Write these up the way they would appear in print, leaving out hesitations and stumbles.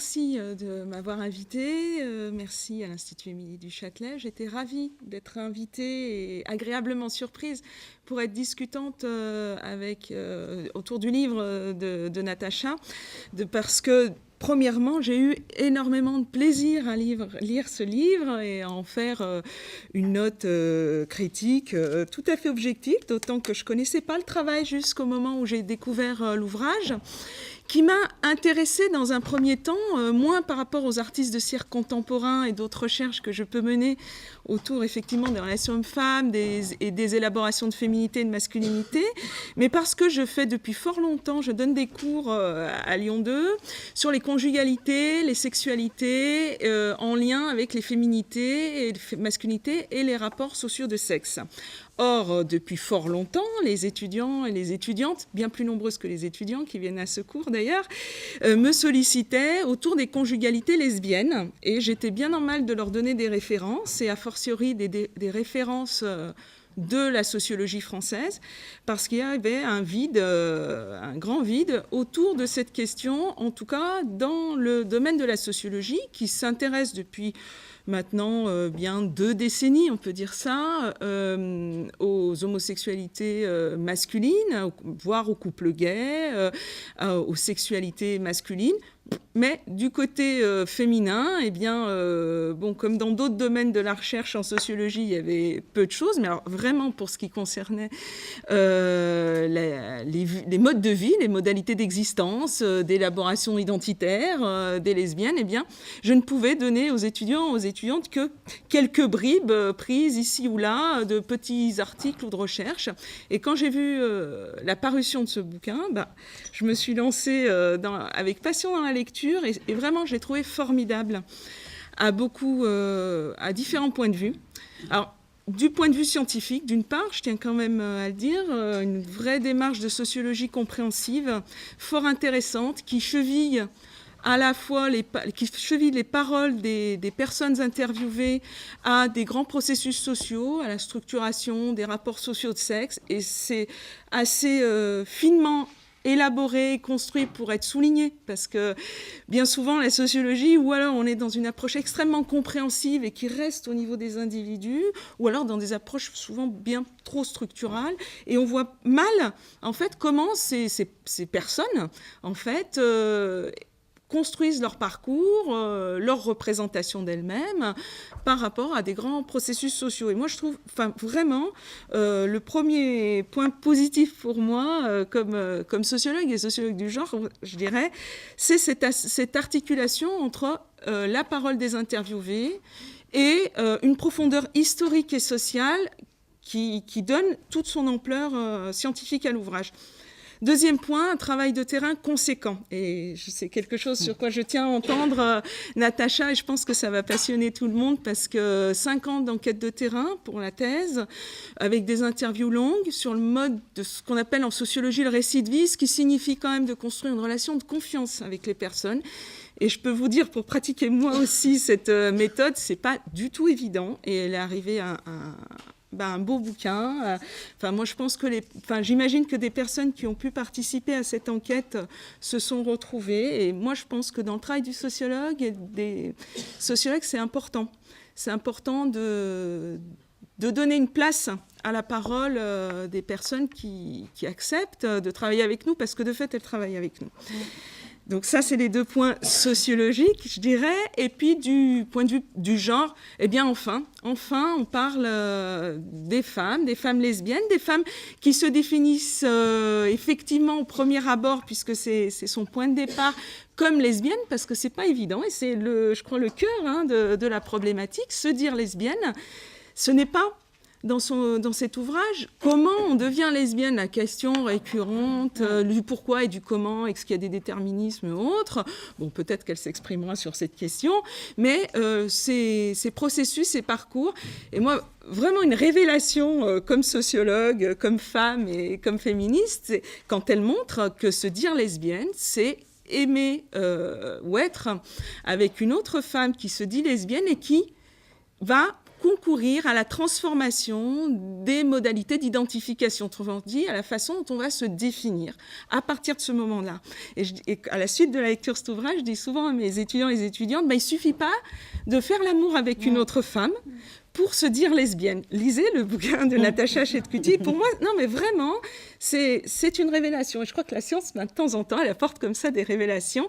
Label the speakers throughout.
Speaker 1: merci de m'avoir invitée. Merci à l'Institut Émilie du Châtelet. J'étais ravie d'être invitée et agréablement surprise pour être discutante autour du livre de Natacha, parce que premièrement, j'ai eu énormément de plaisir à lire ce livre et à en faire une note critique tout à fait objective, d'autant que je ne connaissais pas le travail jusqu'au moment où j'ai découvert l'ouvrage, qui m'a intéressée dans un premier temps, moins par rapport aux artistes de cirque contemporains et d'autres recherches que je peux mener autour effectivement des relations hommes-femmes et des élaborations de féminité et de masculinité, mais parce que je fais depuis fort longtemps, je donne des cours à Lyon 2 sur les conjugalités, les sexualités en lien avec les féminités et les masculinités et les rapports sociaux de sexe. Or, depuis fort longtemps, les étudiants et les étudiantes, bien plus nombreuses que les étudiants qui viennent à ce cours d'ailleurs, me sollicitaient autour des conjugalités lesbiennes. Et j'étais bien en mal de leur donner des références, et a fortiori des références de la sociologie française, parce qu'il y avait un grand vide autour de cette question, en tout cas dans le domaine de la sociologie, qui s'intéresse depuis maintenant bien 2 décennies, on peut dire ça, aux homosexualités masculines, voire aux couples gays, aux sexualités masculines. Mais du côté féminin, eh bien, comme dans d'autres domaines de la recherche en sociologie, il y avait peu de choses, mais alors vraiment pour ce qui concernait les modes de vie, les modalités d'existence, d'élaboration identitaire des lesbiennes, eh bien, je ne pouvais donner aux étudiants, aux étudiantes que quelques bribes prises ici ou là de petits articles ou de recherches. Et quand j'ai vu la parution de ce bouquin, je me suis lancée avec passion dans la lecture et vraiment, je l'ai trouvé formidable à différents points de vue. Alors, du point de vue scientifique, d'une part, je tiens quand même à le dire, une vraie démarche de sociologie compréhensive, fort intéressante, qui cheville à la fois les paroles des personnes interviewées à des grands processus sociaux, à la structuration des rapports sociaux de sexe, et c'est assez finement élaboré, construit pour être souligné, parce que bien souvent la sociologie, ou alors on est dans une approche extrêmement compréhensive et qui reste au niveau des individus, ou alors dans des approches souvent bien trop structurales, et on voit mal en fait comment ces personnes en fait construisent leur parcours, leur représentation d'elles-mêmes par rapport à des grands processus sociaux. Et moi, je trouve vraiment le premier point positif pour moi, comme sociologue et sociologue du genre, je dirais, c'est cette articulation entre la parole des interviewés et une profondeur historique et sociale qui donne toute son ampleur scientifique à l'ouvrage. Deuxième point, un travail de terrain conséquent. Et c'est quelque chose sur quoi je tiens à entendre Natacha, et je pense que ça va passionner tout le monde, parce que 5 ans d'enquête de terrain pour la thèse, avec des interviews longues sur le mode de ce qu'on appelle en sociologie le récit de vie, ce qui signifie quand même de construire une relation de confiance avec les personnes. Et je peux vous dire, pour pratiquer moi aussi cette méthode, c'est pas du tout évident, et elle est arrivée à un beau bouquin. Moi, je pense que j'imagine que des personnes qui ont pu participer à cette enquête se sont retrouvées. Et moi, je pense que dans le travail du sociologue et des sociologues, c'est important. C'est important de donner une place à la parole des personnes qui acceptent de travailler avec nous, parce que de fait, elles travaillent avec nous. Donc ça, c'est les 2 points sociologiques, je dirais. Et puis, du point de vue du genre, eh bien, enfin, on parle des femmes lesbiennes, des femmes qui se définissent effectivement au premier abord, puisque c'est son point de départ, comme lesbienne, parce que c'est pas évident, et c'est je crois le cœur de la problématique. Se dire lesbienne, ce n'est pas dans cet ouvrage, comment on devient lesbienne, la question récurrente du pourquoi et du comment, est-ce qu'il y a des déterminismes ou autres. Bon, peut-être qu'elle s'exprimera sur cette question, mais ces processus, ces parcours, et moi, vraiment une révélation comme sociologue, comme femme et comme féministe, c'est quand elle montre que se dire lesbienne, c'est aimer ou être avec une autre femme qui se dit lesbienne et qui va concourir à la transformation des modalités d'identification, autrement dit, à la façon dont on va se définir à partir de ce moment-là. Et à la suite de la lecture de cet ouvrage, je dis souvent à mes étudiants et étudiantes, il ne suffit pas de faire l'amour avec une autre femme pour se dire lesbienne. Lisez le bouquin de Natacha Chetcuti. Pour moi, non mais vraiment, c'est une révélation. Et je crois que la science, de temps en temps, elle apporte comme ça des révélations.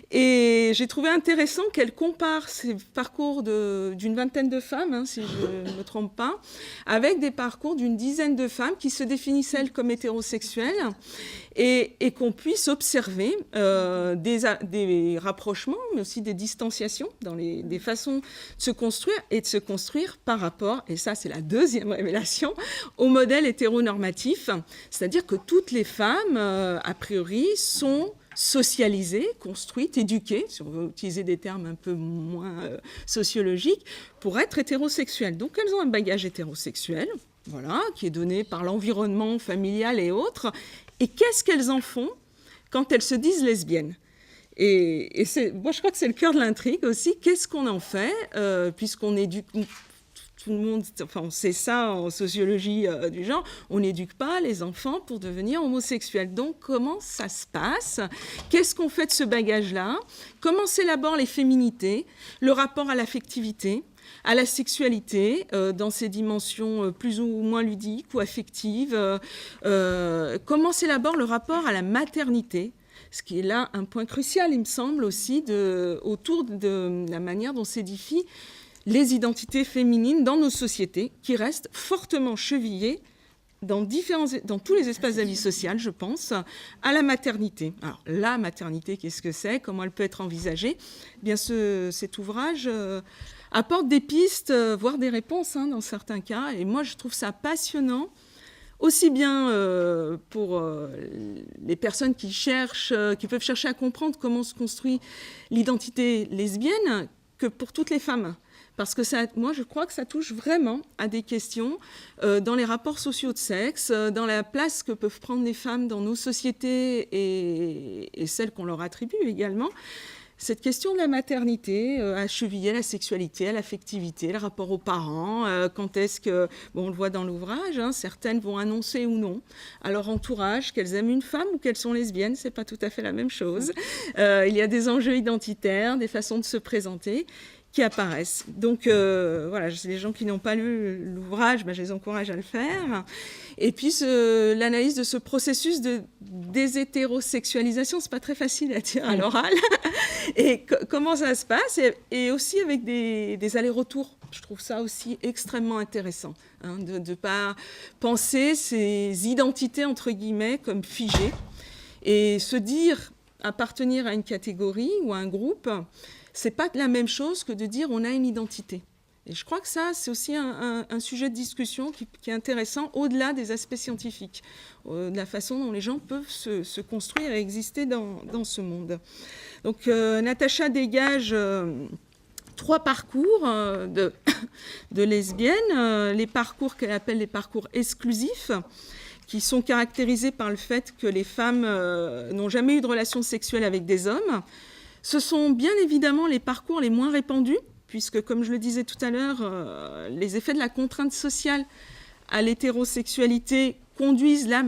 Speaker 1: Et j'ai trouvé intéressant qu'elle compare ces parcours d'une vingtaine de femmes, si je ne me trompe pas, avec des parcours d'une dizaine de femmes qui se définissent elles comme hétérosexuelles et qu'on puisse observer des rapprochements, mais aussi des distanciations dans des façons de se construire et de se construire par rapport, et ça c'est la deuxième révélation, au modèle hétéronormatif, c'est-à-dire que toutes les femmes, a priori, sont socialisées, construites, éduquées, si on veut utiliser des termes un peu moins sociologiques, pour être hétérosexuelles. Donc elles ont un bagage hétérosexuel, voilà, qui est donné par l'environnement familial et autres. Et qu'est-ce qu'elles en font quand elles se disent lesbiennes ? Et moi, je crois que c'est le cœur de l'intrigue aussi. Qu'est-ce qu'on en fait, puisqu'on éduque... Tout le monde, enfin, on sait ça en sociologie du genre, on n'éduque pas les enfants pour devenir homosexuels. Donc, comment ça se passe ? Qu'est-ce qu'on fait de ce bagage-là ? Comment s'élaborent les féminités, le rapport à l'affectivité, à la sexualité, dans ses dimensions plus ou moins ludiques ou affectives ? Comment s'élabore le rapport à la maternité ? Ce qui est là un point crucial, il me semble, aussi, autour de la manière dont s'édifient les identités féminines dans nos sociétés, qui restent fortement chevillées dans tous les espaces de la vie sociale, je pense, à la maternité. Alors, la maternité, qu'est-ce que c'est ? Comment elle peut être envisagée ? Eh bien, cet ouvrage apporte des pistes, voire des réponses, dans certains cas. Et moi, je trouve ça passionnant, aussi bien pour les personnes qui peuvent chercher à comprendre comment se construit l'identité lesbienne, que pour toutes les femmes. Parce que moi, je crois que ça touche vraiment à des questions dans les rapports sociaux de sexe, dans la place que peuvent prendre les femmes dans nos sociétés et celles qu'on leur attribue également. Cette question de la maternité, à cheviller la sexualité, à l'affectivité, le rapport aux parents, quand est-ce que, on le voit dans l'ouvrage, certaines vont annoncer ou non à leur entourage qu'elles aiment une femme ou qu'elles sont lesbiennes, c'est pas tout à fait la même chose. Il y a des enjeux identitaires, des façons de se présenter qui apparaissent. Donc, voilà, les gens qui n'ont pas lu l'ouvrage, je les encourage à le faire. Et puis, l'analyse de ce processus de déshétérosexualisation, c'est pas très facile à dire à l'oral. Et comment ça se passe, et aussi avec des allers-retours. Je trouve ça aussi extrêmement intéressant, de ne pas penser ces identités, entre guillemets, comme figées, et se dire appartenir à une catégorie ou à un groupe, c'est pas la même chose que de dire on a une identité. Et je crois que ça, c'est aussi un sujet de discussion qui est intéressant au-delà des aspects scientifiques, de la façon dont les gens peuvent se construire et exister dans ce monde. Donc, Natacha dégage 3 parcours de lesbiennes, les parcours qu'elle appelle les parcours exclusifs, qui sont caractérisés par le fait que les femmes n'ont jamais eu de relations sexuelles avec des hommes. Ce sont bien évidemment les parcours les moins répandus, puisque, comme je le disais tout à l'heure, les effets de la contrainte sociale à l'hétérosexualité conduisent la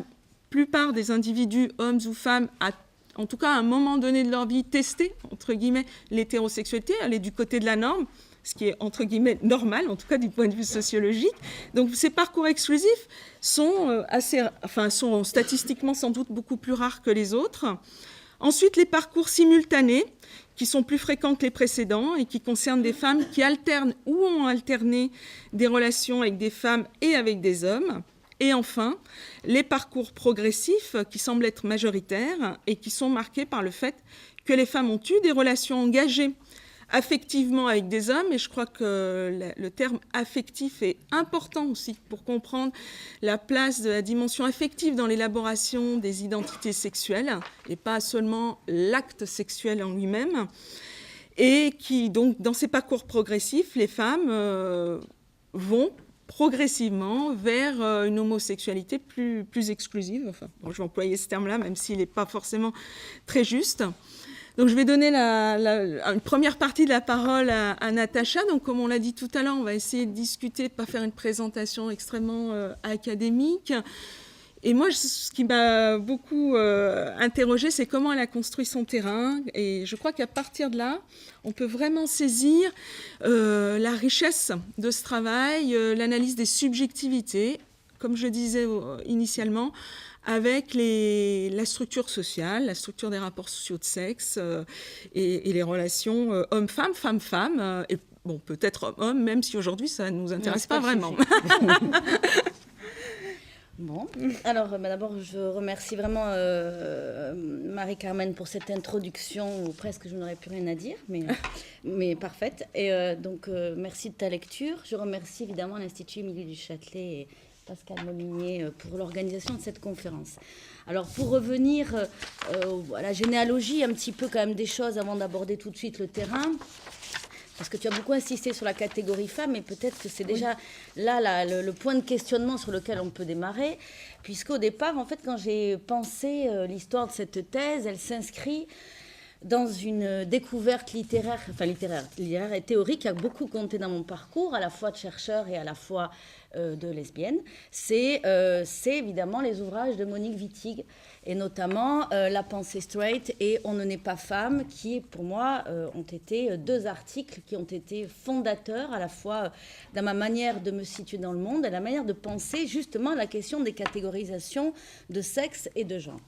Speaker 1: plupart des individus, hommes ou femmes, à, en tout cas à un moment donné de leur vie, tester, entre guillemets, l'hétérosexualité, aller du côté de la norme, ce qui est, entre guillemets, normal, en tout cas du point de vue sociologique. Donc ces parcours exclusifs sont sont statistiquement sans doute beaucoup plus rares que les autres. Ensuite, les parcours simultanés, qui sont plus fréquents que les précédents et qui concernent des femmes qui alternent ou ont alterné des relations avec des femmes et avec des hommes. Et enfin, les parcours progressifs qui semblent être majoritaires et qui sont marqués par le fait que les femmes ont eu des relations engagées affectivement avec des hommes, et je crois que le terme affectif est important aussi pour comprendre la place de la dimension affective dans l'élaboration des identités sexuelles, et pas seulement l'acte sexuel en lui-même, et qui, donc, dans ces parcours progressifs, les femmes vont progressivement vers une homosexualité plus exclusive. Enfin, je vais employer ce terme-là, même s'il n'est pas forcément très juste. Donc je vais donner une première partie de la parole à Natacha. Donc comme on l'a dit tout à l'heure, on va essayer de discuter, de ne pas faire une présentation extrêmement académique. Et moi, ce qui m'a beaucoup interrogée, c'est comment elle a construit son terrain. Et je crois qu'à partir de là, on peut vraiment saisir la richesse de ce travail, l'analyse des subjectivités, comme je disais initialement, avec la structure sociale, la structure des rapports sociaux de sexe et les relations homme-femme, femme-femme, et bon, peut-être homme-homme, même si aujourd'hui ça ne nous intéresse pas vraiment.
Speaker 2: Bon, alors d'abord je remercie vraiment Marie-Carmen pour cette introduction où presque je n'aurais plus rien à dire, mais parfaite. Et donc merci de ta lecture. Je remercie évidemment l'Institut Émilie du Châtelet et Pascal Molinier pour l'organisation de cette conférence. Alors pour revenir à la généalogie, un petit peu quand même des choses avant d'aborder tout de suite le terrain. Parce que tu as beaucoup insisté sur la catégorie femme, et peut-être que c'est déjà là le point de questionnement sur lequel on peut démarrer, puisqu'au départ, en fait, quand j'ai pensé l'histoire de cette thèse, elle s'inscrit dans une découverte littéraire et théorique qui a beaucoup compté dans mon parcours, à la fois de chercheur et à la fois de lesbienne. C'est évidemment les ouvrages de Monique Wittig, et notamment La pensée straight et On ne naît pas femme, qui pour moi ont été deux articles qui ont été fondateurs à la fois dans ma manière de me situer dans le monde et la manière de penser justement la question des catégorisations de sexe et de genre.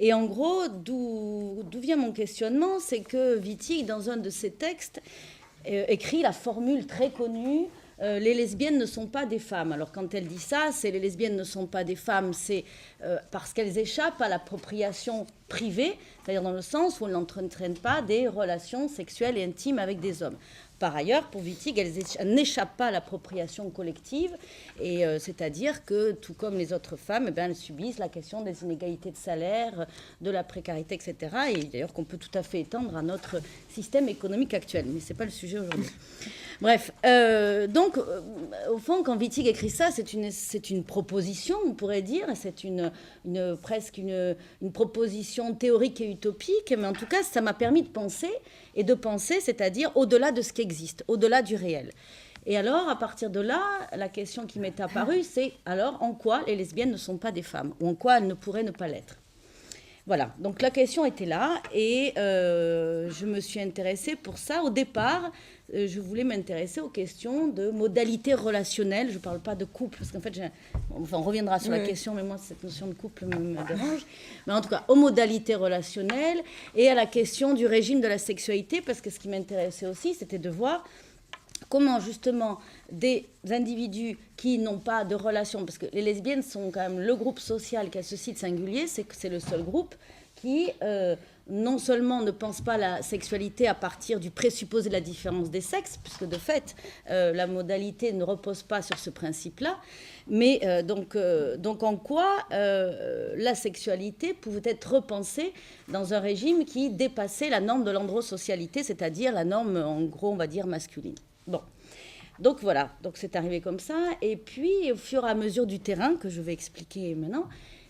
Speaker 2: Et en gros, d'où vient mon questionnement, c'est que Wittig, dans un de ses textes, écrit la formule très connue les lesbiennes ne sont pas des femmes. Alors quand elle dit ça, c'est les lesbiennes ne sont pas des femmes, c'est parce qu'elles échappent à l'appropriation privée, c'est-à-dire dans le sens où elles n'entraînent pas des relations sexuelles et intimes avec des hommes. Par ailleurs, pour Wittig, elles n'échappent pas à l'appropriation collective, et c'est-à-dire que, tout comme les autres femmes, elles subissent la question des inégalités de salaire, de la précarité, etc. Et d'ailleurs qu'on peut tout à fait étendre à notre système économique actuel. Mais ce n'est pas le sujet aujourd'hui. Bref, donc, au fond, quand Wittig écrit ça, c'est une proposition, on pourrait dire, c'est presque une proposition théorique et utopique, mais en tout cas, ça m'a permis de penser, c'est-à-dire au-delà de ce qui existe, au-delà du réel. Et alors, à partir de là, la question qui m'est apparue, c'est alors en quoi les lesbiennes ne sont pas des femmes, ou en quoi elles ne pourraient ne pas l'être. Voilà, donc la question était là, et je me suis intéressée pour ça. Au départ, je voulais m'intéresser aux questions de modalités relationnelles. Je ne parle pas de couple, parce qu'en fait, on reviendra sur la question, mais moi, cette notion de couple me dérange. Mais en tout cas, aux modalités relationnelles et à la question du régime de la sexualité, parce que ce qui m'intéressait aussi, c'était de voir comment, justement, des individus qui n'ont pas de relation, parce que les lesbiennes sont quand même le groupe social qui a ce site singulier, c'est que c'est le seul groupe qui non seulement ne pense pas la sexualité à partir du présupposé de la différence des sexes, puisque de fait, la modalité ne repose pas sur ce principe-là, mais donc en quoi la sexualité pouvait être repensée dans un régime qui dépassait la norme de l'androsocialité, c'est-à-dire la norme, en gros, on va dire, masculine. Bon. Donc voilà, donc c'est arrivé comme ça. Et puis, au fur et à mesure du terrain, que je vais expliquer maintenant,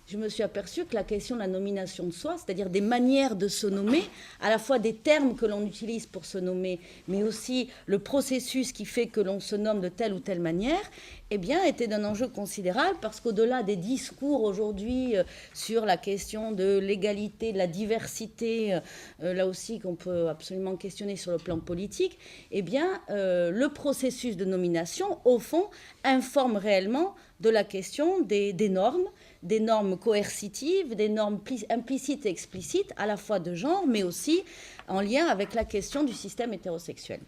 Speaker 2: je me suis aperçue que la question de la nomination de soi, c'est-à-dire des manières de se nommer, à la fois des termes que l'on utilise pour se nommer, mais aussi le processus qui fait que l'on se nomme de telle ou telle manière, eh bien, était d'un enjeu considérable, parce qu'au-delà des discours aujourd'hui sur la question de l'égalité, de la diversité, là aussi qu'on peut absolument questionner sur le plan politique, eh bien, le processus de nomination, au fond, informe réellement de la question des normes coercitives, des normes implicites et explicites, à la fois de genre, mais aussi en lien avec la question du système hétérosexuel.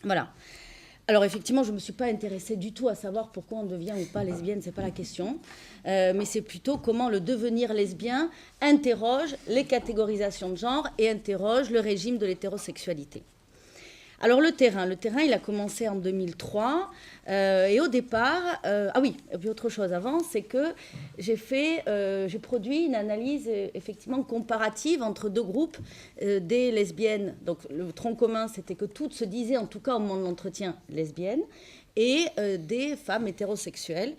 Speaker 2: Voilà. Alors effectivement, je ne me suis pas intéressée du tout à savoir pourquoi on devient ou pas lesbienne, ce n'est pas la question, mais c'est plutôt comment le devenir lesbien interroge les catégorisations de genre et interroge le régime de l'hétérosexualité. Alors le terrain, il a commencé en 2003 et au départ, et puis autre chose avant, c'est que j'ai produit une analyse effectivement comparative entre deux groupes des lesbiennes. Donc le tronc commun, c'était que toutes se disaient, en tout cas au moment de l'entretien, lesbiennes. et des femmes hétérosexuelles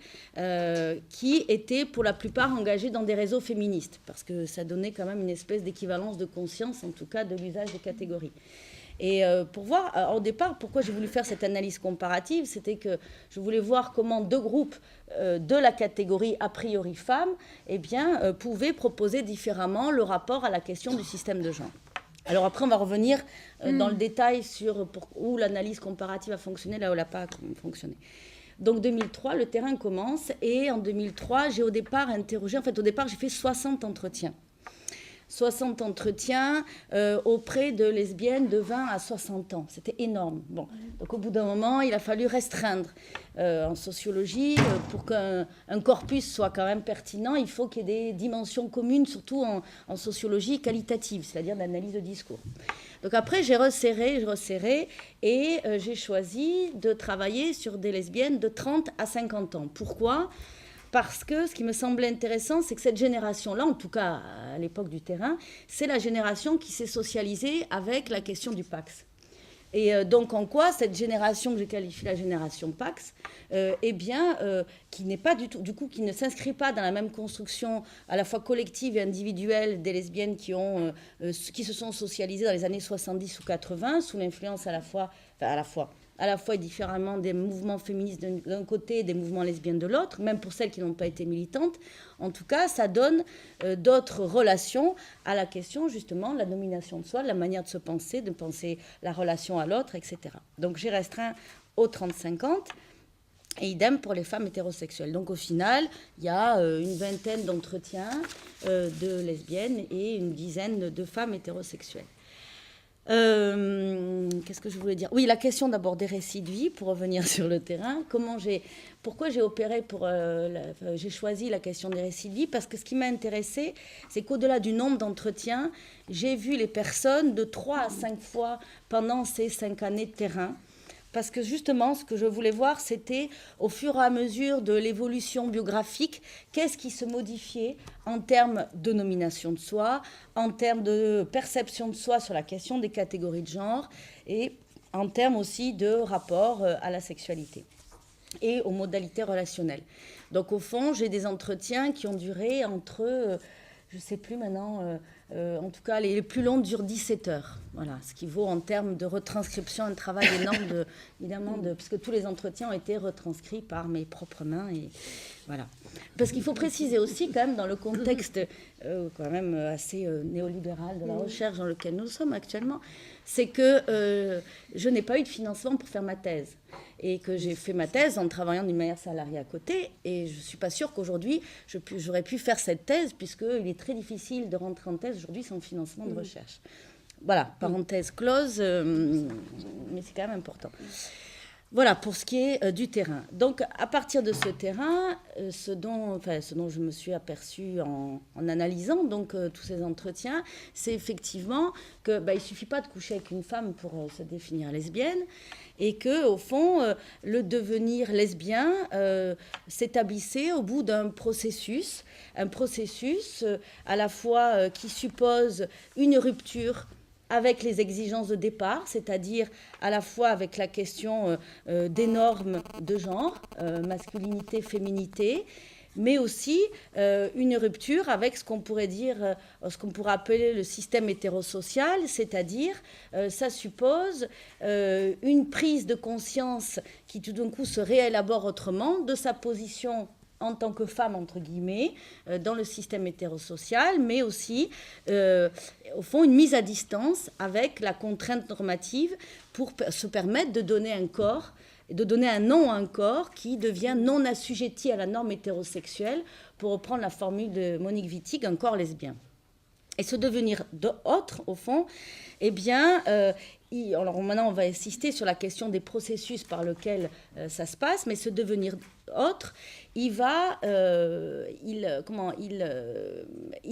Speaker 2: qui étaient pour la plupart engagées dans des réseaux féministes, parce que ça donnait quand même une espèce d'équivalence de conscience, en tout cas de l'usage des catégories. Et pour voir, au départ, pourquoi j'ai voulu faire cette analyse comparative, c'était que je voulais voir comment deux groupes de la catégorie a priori femmes pouvaient proposer différemment le rapport à la question du système de genre. Alors après, on va revenir dans le détail sur où l'analyse comparative a fonctionné, là où elle n'a pas fonctionné. Donc 2003, le terrain commence, et en 2003, j'ai au départ interrogé, au départ, j'ai fait 60 entretiens. 60 entretiens auprès de lesbiennes de 20 à 60 ans. C'était énorme. Bon. Donc au bout d'un moment, il a fallu restreindre. En sociologie, pour qu'un corpus soit quand même pertinent, il faut qu'il y ait des dimensions communes, surtout en sociologie qualitative, c'est-à-dire l'analyse de discours. Donc après, j'ai resserré, et j'ai choisi de travailler sur des lesbiennes de 30 à 50 ans. Pourquoi ? Parce que ce qui me semblait intéressant, c'est que cette génération-là, en tout cas à l'époque du terrain, c'est la génération qui s'est socialisée avec la question du Pax. Et donc en quoi cette génération que j'ai qualifiée la génération Pax, qui n'est pas du tout, du coup, qui ne s'inscrit pas dans la même construction à la fois collective et individuelle des lesbiennes qui se sont socialisées dans les années 70 ou 80 sous l'influence à la fois et différemment des mouvements féministes d'un côté et des mouvements lesbiennes de l'autre, même pour celles qui n'ont pas été militantes. En tout cas, ça donne d'autres relations à la question, justement, de la domination de soi, de la manière de penser la relation à l'autre, etc. Donc j'ai restreint aux 30-50, et idem pour les femmes hétérosexuelles. Donc au final, il y a une vingtaine d'entretiens de lesbiennes et une dizaine de femmes hétérosexuelles. Qu'est-ce que je voulais dire ? Oui, la question d'abord des récits de vie, pour revenir sur le terrain. Pourquoi j'ai opéré j'ai choisi la question des récits de vie ? Parce que ce qui m'a intéressé, c'est qu'au-delà du nombre d'entretiens, j'ai vu les personnes de 3 à 5 fois pendant ces 5 années de terrain. Parce que justement, ce que je voulais voir, c'était au fur et à mesure de l'évolution biographique, qu'est-ce qui se modifiait en termes de nomination de soi, en termes de perception de soi sur la question des catégories de genre, et en termes aussi de rapport à la sexualité et aux modalités relationnelles. Donc au fond, j'ai des entretiens qui ont duré entre, je ne sais plus maintenant, en tout cas les plus longs durent 17 heures. Voilà, ce qui vaut en termes de retranscription un travail énorme, évidemment, puisque tous les entretiens ont été retranscrits par mes propres mains. Et voilà. Parce qu'il faut préciser aussi, quand même, dans le contexte quand même assez néolibéral de la recherche dans lequel nous sommes actuellement, c'est que je n'ai pas eu de financement pour faire ma thèse. Et que j'ai fait ma thèse en travaillant d'une manière salariée à côté. Et je ne suis pas sûre qu'aujourd'hui, j'aurais pu faire cette thèse, puisqu'il est très difficile de rentrer en thèse aujourd'hui sans financement de recherche. Voilà, parenthèse close, mais c'est quand même important. Voilà, pour ce qui est du terrain. Donc, à partir de ce terrain, ce dont je me suis aperçue en analysant donc, tous ces entretiens, c'est effectivement qu'il ne suffit pas de coucher avec une femme pour se définir lesbienne, et qu'au fond, le devenir lesbien s'établissait au bout d'un processus, à la fois qui suppose une rupture avec les exigences de départ, c'est-à-dire à la fois avec la question des normes de genre, masculinité, féminité, mais aussi une rupture avec ce qu'on pourrait dire, ce qu'on pourrait appeler le système hétérosocial, c'est-à-dire ça suppose une prise de conscience qui tout d'un coup se réélabore autrement de sa position en tant que femme, entre guillemets, dans le système hétérosocial, mais aussi, au fond, une mise à distance avec la contrainte normative pour se permettre de donner un corps, de donner un nom à un corps qui devient non assujetti à la norme hétérosexuelle, pour reprendre la formule de Monique Wittig, un corps lesbien. Et ce devenir autre, au fond, eh bien, alors maintenant on va insister sur la question des processus par lesquels ça se passe, mais ce devenir autre, il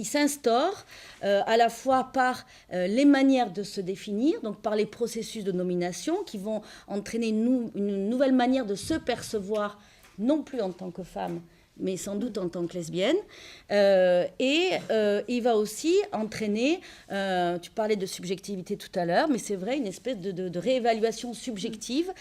Speaker 2: s'instaure à la fois par les manières de se définir, donc par les processus de nomination qui vont entraîner une nouvelle manière de se percevoir, non plus en tant que femme, mais sans doute en tant que lesbienne. Il va aussi entraîner, tu parlais de subjectivité tout à l'heure, mais c'est vrai, une espèce de réévaluation subjective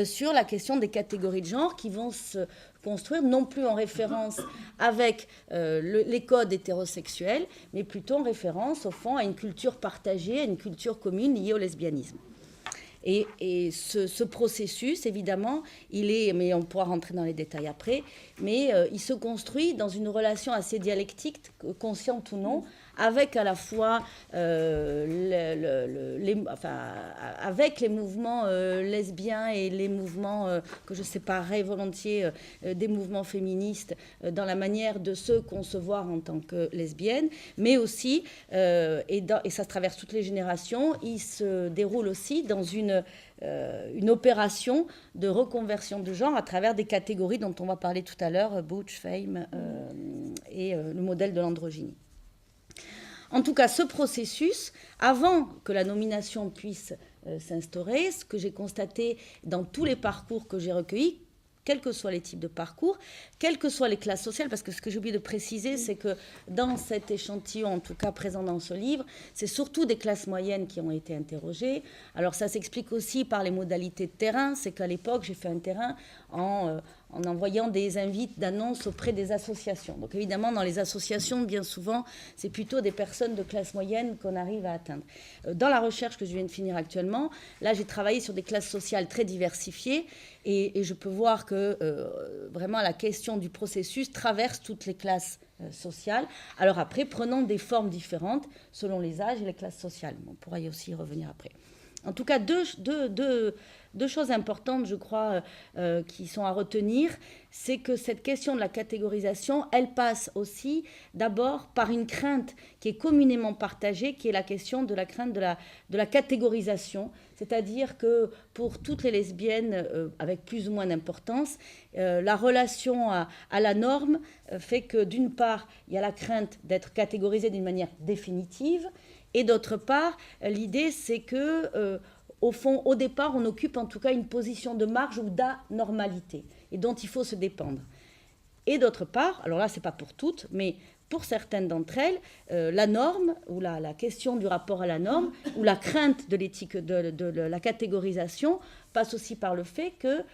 Speaker 2: sur la question des catégories de genre qui vont se construire non plus en référence avec les codes hétérosexuels, mais plutôt en référence, au fond, à une culture partagée, à une culture commune liée au lesbianisme. Et ce processus, évidemment, mais on pourra rentrer dans les détails après, mais il se construit dans une relation assez dialectique, consciente ou non, avec à la fois avec les mouvements lesbiens et les mouvements que je séparerais volontiers des mouvements féministes dans la manière de se concevoir en tant que lesbienne, mais aussi, et ça traverse toutes les générations, il se déroule aussi dans une opération de reconversion de genre à travers des catégories dont on va parler tout à l'heure, butch, femme et le modèle de l'androgynie. En tout cas, ce processus, avant que la nomination puisse s'instaurer, ce que j'ai constaté dans tous les parcours que j'ai recueillis, quels que soient les types de parcours, quelles que soient les classes sociales, parce que ce que j'ai oublié de préciser, c'est que dans cet échantillon, en tout cas présent dans ce livre, c'est surtout des classes moyennes qui ont été interrogées. Alors ça s'explique aussi par les modalités de terrain, c'est qu'à l'époque, j'ai fait un terrain en envoyant des invites d'annonces auprès des associations. Donc évidemment, dans les associations, bien souvent, c'est plutôt des personnes de classe moyenne qu'on arrive à atteindre. Dans la recherche que je viens de finir actuellement, là, j'ai travaillé sur des classes sociales très diversifiées et je peux voir que vraiment la question du processus traverse toutes les classes sociales. Alors après, prenons des formes différentes selon les âges et les classes sociales. On pourra y aussi revenir après. En tout cas, deux choses importantes, je crois, qui sont à retenir, c'est que cette question de la catégorisation, elle passe aussi d'abord par une crainte qui est communément partagée, qui est la question de la crainte de la catégorisation. C'est-à-dire que pour toutes les lesbiennes, avec plus ou moins d'importance, la relation à la norme fait que d'une part, il y a la crainte d'être catégorisée d'une manière définitive, et d'autre part, l'idée c'est que au fond, au départ, on occupe en tout cas une position de marge ou d'anormalité, et dont il faut se dépendre. Et d'autre part, alors là, ce n'est pas pour toutes, mais pour certaines d'entre elles, la norme, ou la question du rapport à la norme, ou la crainte de l'éthique, de la catégorisation, passe aussi par le fait qu'il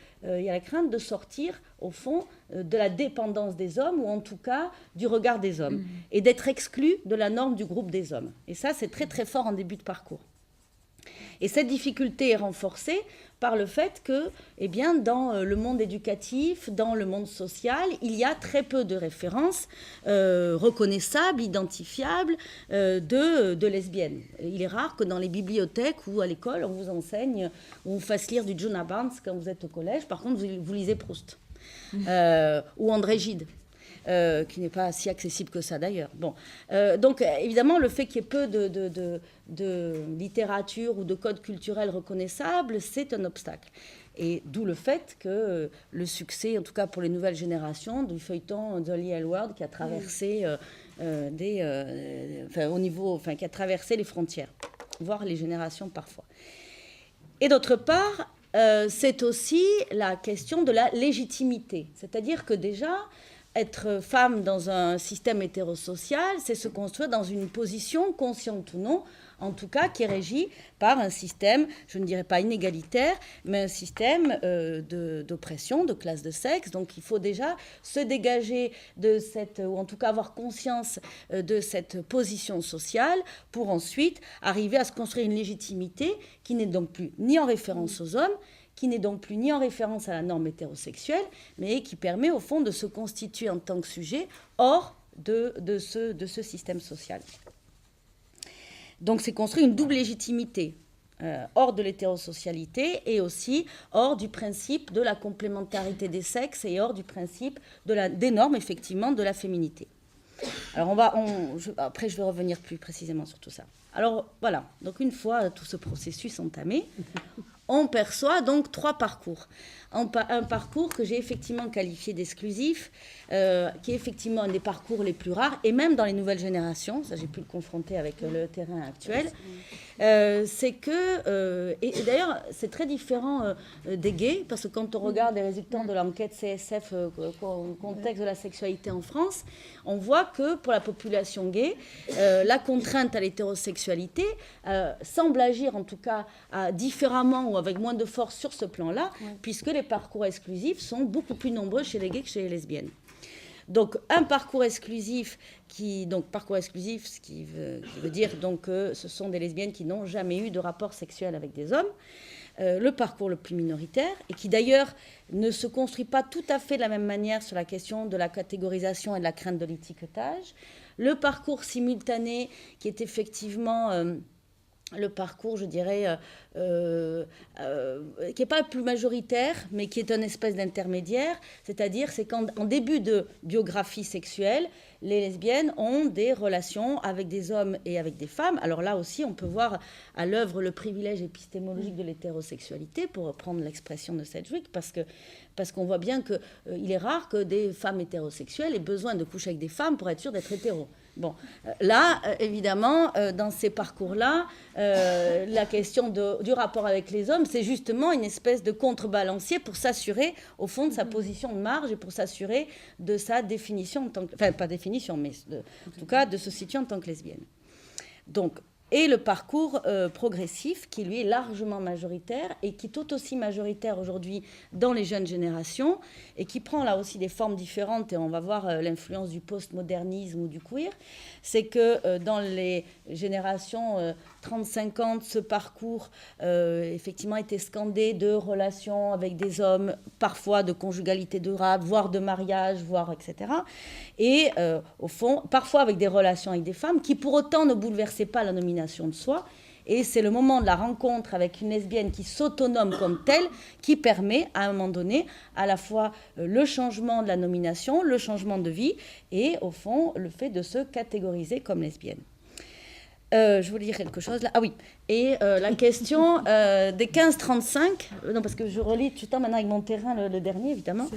Speaker 2: y a la crainte de sortir, au fond, de la dépendance des hommes, ou en tout cas du regard des hommes, et d'être exclu de la norme du groupe des hommes. Et ça, c'est très très fort en début de parcours. Et cette difficulté est renforcée par le fait que, eh bien, dans le monde éducatif, dans le monde social, il y a très peu de références reconnaissables, identifiables de lesbiennes. Il est rare que dans les bibliothèques ou à l'école, on vous enseigne, on vous fasse lire du Joanna Barnes quand vous êtes au collège. Par contre, vous lisez Proust ou André Gide. Qui n'est pas si accessible que ça d'ailleurs. Bon. Donc évidemment, le fait qu'il y ait peu de littérature ou de codes culturels reconnaissables, c'est un obstacle. Et d'où le fait que le succès, en tout cas pour les nouvelles générations, du feuilleton de Lee Aylward qui a traversé qui a traversé les frontières, voire les générations parfois. Et d'autre part, c'est aussi la question de la légitimité. C'est-à-dire que déjà, être femme dans un système hétérosocial, c'est se construire dans une position, consciente ou non, en tout cas qui est régi par un système, je ne dirais pas inégalitaire, mais un système d'oppression, de classe de sexe. Donc il faut déjà se dégager de cette, ou en tout cas avoir conscience de cette position sociale pour ensuite arriver à se construire une légitimité qui n'est donc plus ni en référence aux hommes, qui n'est donc plus ni en référence à la norme hétérosexuelle, mais qui permet au fond de se constituer en tant que sujet hors de ce système social. Donc c'est construire une double légitimité, hors de l'hétérosocialité et aussi hors du principe de la complémentarité des sexes et hors du principe des normes, effectivement, de la féminité. Alors après, je vais revenir plus précisément sur tout ça. Alors voilà, donc une fois tout ce processus entamé, on perçoit donc 3 parcours. Un parcours que j'ai effectivement qualifié d'exclusif, qui est effectivement un des parcours les plus rares, et même dans les nouvelles générations, ça j'ai pu le confronter avec le terrain actuel, c'est que, et d'ailleurs c'est très différent des gays, parce que quand on regarde les résultats de l'enquête CSF au contexte de la sexualité en France, on voit que pour la population gay, la contrainte à l'hétérosexualité semble agir en tout cas différemment ou avec moins de force sur ce plan-là, puisque les parcours exclusifs sont beaucoup plus nombreux chez les gays que chez les lesbiennes. Donc un parcours exclusif, ce qui veut dire donc que ce sont des lesbiennes qui n'ont jamais eu de rapport sexuel avec des hommes. Le parcours le plus minoritaire, et qui d'ailleurs ne se construit pas tout à fait de la même manière sur la question de la catégorisation et de la crainte de l'étiquetage. Le parcours simultané, qui est effectivement le parcours, je dirais, qui n'est pas le plus majoritaire, mais qui est une espèce d'intermédiaire, c'est-à-dire c'est qu'en début de biographie sexuelle, les lesbiennes ont des relations avec des hommes et avec des femmes. Alors là aussi, on peut voir à l'œuvre le privilège épistémologique de l'hétérosexualité, pour reprendre l'expression de Sedgwick, parce qu'on voit bien qu'il est rare que des femmes hétérosexuelles aient besoin de coucher avec des femmes pour être sûres d'être hétéros. Bon, là, évidemment, dans ces parcours-là, la question du rapport avec les hommes, c'est justement une espèce de contrebalancier pour s'assurer, au fond, de sa position de marge et pour s'assurer de sa définition, en tant que, enfin, pas définition, mais en tout cas de se situer en tant que lesbienne. Donc, et le parcours progressif, qui lui est largement majoritaire et qui est tout aussi majoritaire aujourd'hui dans les jeunes générations, et qui prend là aussi des formes différentes, et on va voir l'influence du postmodernisme ou du queer. C'est que dans les générations 30-50, ce parcours effectivement était scandé de relations avec des hommes, parfois de conjugalité durable, voire de mariage, voire etc. Et au fond, parfois avec des relations avec des femmes qui pour autant ne bouleversaient pas la nomination de soi. Et c'est le moment de la rencontre avec une lesbienne qui s'autonome comme telle qui permet à un moment donné à la fois le changement de la nomination, le changement de vie et au fond le fait de se catégoriser comme lesbienne. Je voulais dire quelque chose là. Ah oui, et la question des 15-35, non parce que je relis tout le temps maintenant avec mon terrain le dernier évidemment,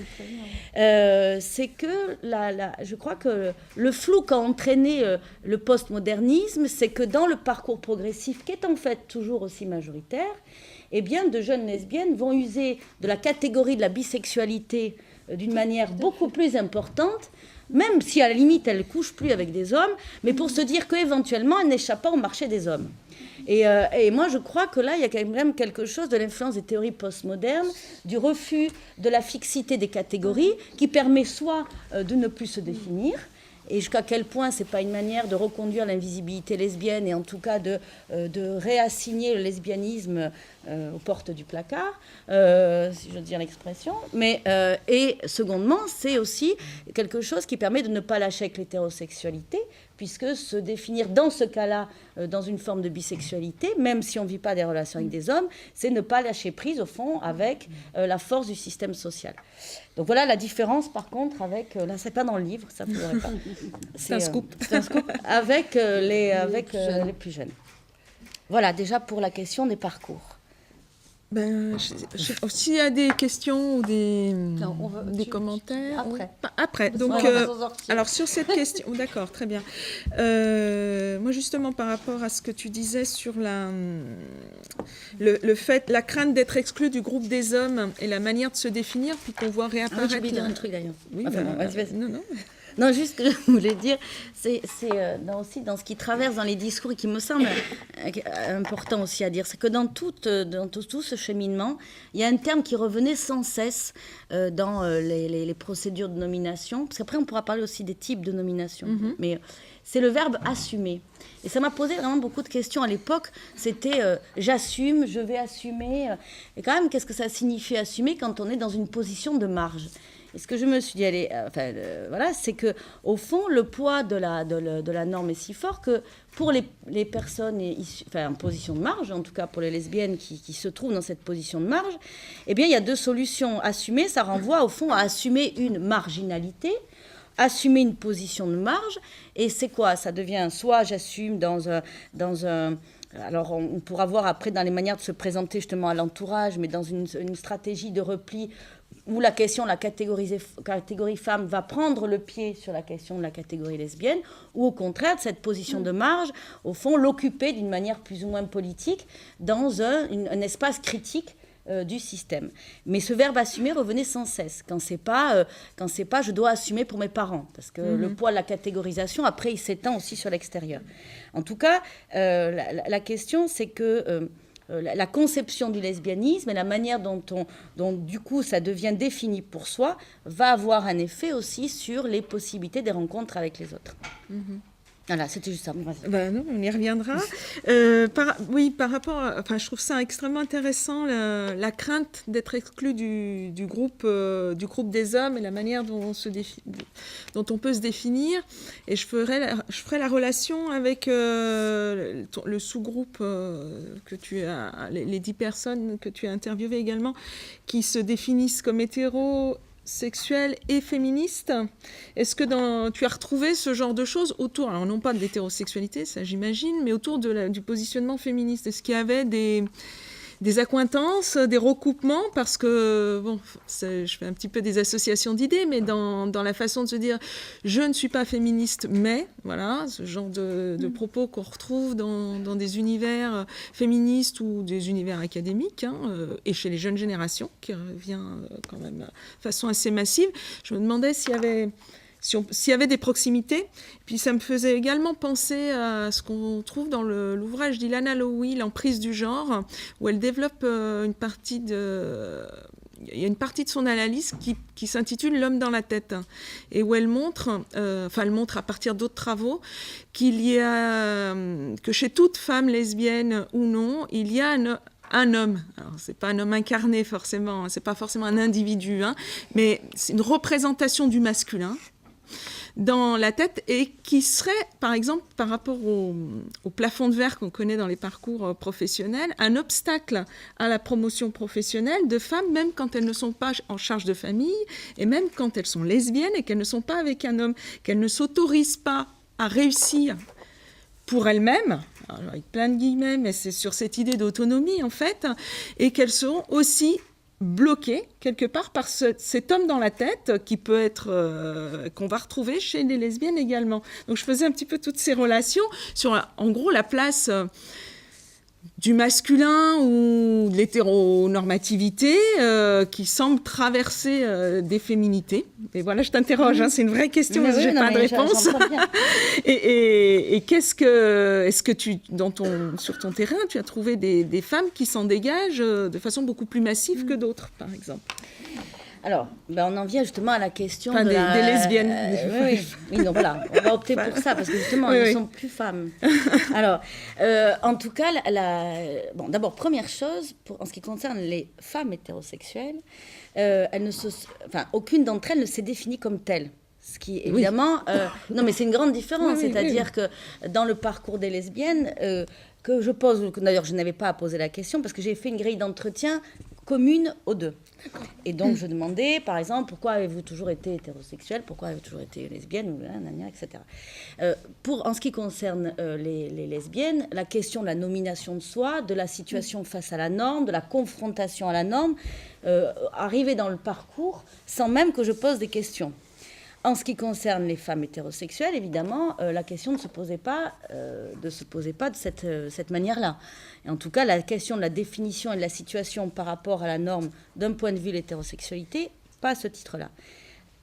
Speaker 2: c'est que je crois que le flou qu'a entraîné le postmodernisme, c'est que dans le parcours progressif, qui est en fait toujours aussi majoritaire, eh bien de jeunes lesbiennes vont user de la catégorie de la bisexualité d'une manière beaucoup plus importante, même si à la limite elle ne couche plus avec des hommes, mais pour se dire qu'éventuellement elle n'échappe pas au marché des hommes. Et moi je crois que là il y a quand même quelque chose de l'influence des théories postmodernes, du refus de la fixité des catégories, qui permet soit de ne plus se définir, et jusqu'à quel point ce n'est pas une manière de reconduire l'invisibilité lesbienne et en tout cas de réassigner le lesbianisme aux portes du placard, si je veux dire l'expression. Et secondement, c'est aussi quelque chose qui permet de ne pas lâcher avec l'hétérosexualité, puisque se définir dans ce cas-là, dans une forme de bisexualité, même si on ne vit pas des relations avec des hommes, c'est ne pas lâcher prise, au fond, avec la force du système social. Donc voilà la différence, par contre, avec... là, c'est pas dans le livre, ça ne pourrait pas.
Speaker 1: C'est un scoop.
Speaker 2: C'est un scoop avec les plus jeunes. Voilà, déjà pour la question des parcours.
Speaker 1: S'il y a des questions ou des commentaires... Après. Donc, alors, sur cette question... d'accord, très bien. Moi, justement, par rapport à ce que tu disais sur le fait, la crainte d'être exclu du groupe des hommes et la manière de se définir, puis qu'on voit réapparaître...
Speaker 2: j'ai oublié de dire un truc, d'ailleurs.
Speaker 1: Oui,
Speaker 2: vas-y.
Speaker 1: Non.
Speaker 2: Non, juste ce que je voulais dire, c'est aussi dans ce qui traverse dans les discours et qui me semble important aussi à dire, c'est que dans tout ce cheminement, il y a un terme qui revenait sans cesse dans les procédures de nomination, parce qu'après on pourra parler aussi des types de nomination, mais c'est le verbe assumer. Et ça m'a posé vraiment beaucoup de questions à l'époque. C'était j'assume, je vais assumer. Et quand même, qu'est-ce que ça signifie assumer quand on est dans une position de marge ? Et ce que je me suis dit, c'est que au fond, le poids de la norme est si fort que pour les personnes en position de marge, en tout cas pour les lesbiennes qui se trouvent dans cette position de marge, eh bien, il y a deux solutions. Assumer, ça renvoie au fond à assumer une marginalité, assumer une position de marge. Et c'est quoi ? Ça devient soit j'assume dans un Alors, on pourra voir après dans les manières de se présenter justement à l'entourage, mais dans une stratégie de repli où la catégorie femme va prendre le pied sur la question de la catégorie lesbienne, ou au contraire, de cette position de marge, au fond, l'occuper d'une manière plus ou moins politique dans un espace critique du système. Mais ce verbe assumer revenait sans cesse. Quand c'est pas je dois assumer pour mes parents, parce que le poids de la catégorisation, après, il s'étend aussi sur l'extérieur. En tout cas, la question, c'est que la conception du lesbianisme et la manière dont du coup ça devient défini pour soi va avoir un effet aussi sur les possibilités des rencontres avec les autres. Voilà, c'était juste ça.
Speaker 1: Non, on y reviendra. Par rapport je trouve ça extrêmement intéressant, la crainte d'être exclu du groupe des hommes et la manière dont on peut se définir. Et je ferai la relation avec le sous-groupe que tu as, les 10 personnes que tu as interviewées également, qui se définissent comme hétérosexuelle et féministe. Est-ce que tu as retrouvé ce genre de choses autour, alors non pas de l'hétérosexualité, ça j'imagine, mais autour du positionnement féministe? Est-ce qu'il y avait des accointances, des recoupements? Parce que, je fais un petit peu des associations d'idées, mais dans la façon de se dire « je ne suis pas féministe, mais », voilà, ce genre de propos qu'on retrouve dans des univers féministes ou des univers académiques, et chez les jeunes générations, qui revient quand même de façon assez massive. Je me demandais s'il y avait des proximités. Puis ça me faisait également penser à ce qu'on trouve dans l'ouvrage d'Ilana Lowy, L'emprise du genre, où elle développe une partie de son analyse qui s'intitule « L'homme dans la tête », et où elle montre à partir d'autres travaux, que chez toute femme lesbienne ou non, il y a un homme. Alors, c'est pas un homme incarné forcément, c'est pas forcément un individu, mais c'est une représentation du masculin dans la tête, et qui serait, par exemple, par rapport au plafond de verre qu'on connaît dans les parcours professionnels, un obstacle à la promotion professionnelle de femmes, même quand elles ne sont pas en charge de famille, et même quand elles sont lesbiennes et qu'elles ne sont pas avec un homme, qu'elles ne s'autorisent pas à réussir pour elles-mêmes, alors avec plein de guillemets, mais c'est sur cette idée d'autonomie en fait, et qu'elles sont aussi bloquées quelque part par cet homme dans la tête qui peut être qu'on va retrouver chez les lesbiennes également. Donc je faisais un petit peu toutes ces relations sur en gros la place du masculin ou de l'hétéronormativité qui semble traverser des féminités. Et voilà, je t'interroge, c'est une vraie question, parce que je n'ai pas de réponse. Et est-ce que sur ton terrain, tu as trouvé des femmes qui s'en dégagent de façon beaucoup plus massive que d'autres, par exemple?
Speaker 2: Alors, on en vient justement à la question
Speaker 1: des lesbiennes.
Speaker 2: Oui, donc voilà, on va opter pour ça, parce que justement, elles ne sont plus femmes. Alors, en tout cas, d'abord, première chose, en ce qui concerne les femmes hétérosexuelles, aucune d'entre elles ne s'est définie comme telle. Ce qui, évidemment... non, mais c'est une grande différence. C'est-à-dire que dans le parcours des lesbiennes, que je pose... D'ailleurs, je n'avais pas à poser la question, parce que j'ai fait une grille d'entretien commune aux deux. Et donc, je demandais, par exemple, pourquoi avez-vous toujours été hétérosexuelle, pourquoi avez-vous toujours été lesbienne, etc. En ce qui concerne les lesbiennes, la question de la nomination de soi, de la situation face à la norme, de la confrontation à la norme, arrivait dans le parcours sans même que je pose des questions. En ce qui concerne les femmes hétérosexuelles, évidemment, la question ne se posait pas de cette manière-là. Et en tout cas, la question de la définition et de la situation par rapport à la norme d'un point de vue de l'hétérosexualité, pas à ce titre-là.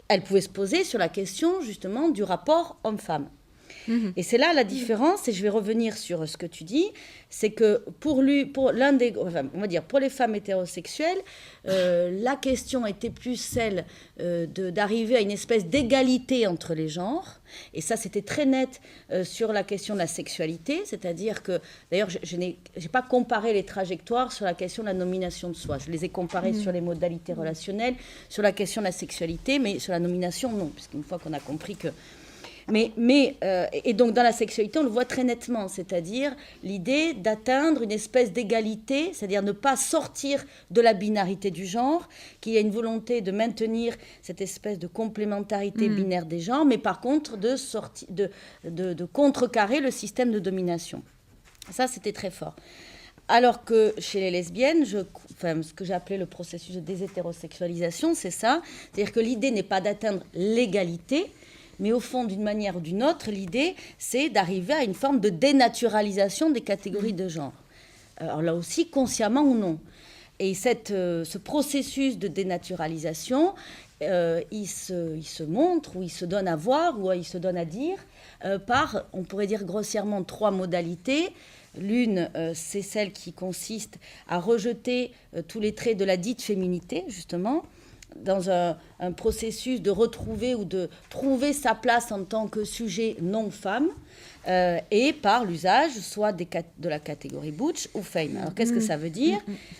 Speaker 2: Elle pouvait se poser sur la question, justement, du rapport homme-femme. Et c'est là la différence, et je vais revenir sur ce que tu dis, c'est que pour les femmes hétérosexuelles, la question était plus celle d'arriver à une espèce d'égalité entre les genres, et ça c'était très net sur la question de la sexualité, c'est-à-dire que, d'ailleurs je n'ai pas comparé les trajectoires sur la question de la nomination de soi, je les ai comparées sur les modalités relationnelles, sur la question de la sexualité, mais sur la nomination non, puisqu'une fois qu'on a compris que... Et donc dans la sexualité, on le voit très nettement, c'est-à-dire l'idée d'atteindre une espèce d'égalité, c'est-à-dire ne pas sortir de la binarité du genre, qu'il y a une volonté de maintenir cette espèce de complémentarité binaire des genres, mais par contre de contrecarrer le système de domination. Ça, c'était très fort. Alors que chez les lesbiennes, ce que j'ai appelé le processus de déshétérosexualisation, c'est ça. C'est-à-dire que l'idée n'est pas d'atteindre l'égalité, mais au fond, d'une manière ou d'une autre, l'idée, c'est d'arriver à une forme de dénaturalisation des catégories de genre. Alors là aussi, consciemment ou non. Et ce processus de dénaturalisation, il se montre, ou il se donne à voir, ou il se donne à dire, par, on pourrait dire grossièrement, 3 modalités. L'une, c'est celle qui consiste à rejeter tous les traits de la dite féminité, justement, dans un processus de retrouver ou de trouver sa place en tant que sujet non-femme, et par l'usage soit de la catégorie butch ou femme. Alors qu'est-ce que ça veut dire ?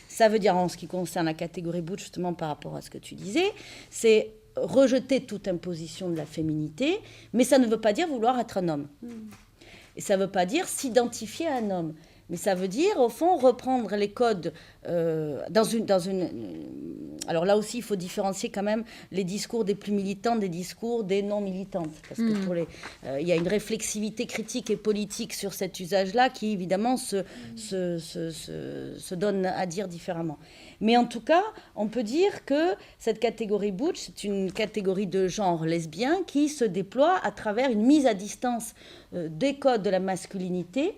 Speaker 2: Ça veut dire, en ce qui concerne la catégorie butch, justement par rapport à ce que tu disais, c'est rejeter toute imposition de la féminité, mais ça ne veut pas dire vouloir être un homme. Et ça ne veut pas dire s'identifier à un homme. Mais ça veut dire, au fond, reprendre les codes Alors là aussi, il faut différencier quand même les discours des plus militants des discours des non-militantes. Parce que il y a une réflexivité critique et politique sur cet usage-là qui, évidemment, se donne à dire différemment. Mais en tout cas, on peut dire que cette catégorie butch, c'est une catégorie de genre lesbien qui se déploie à travers une mise à distance des codes de la masculinité,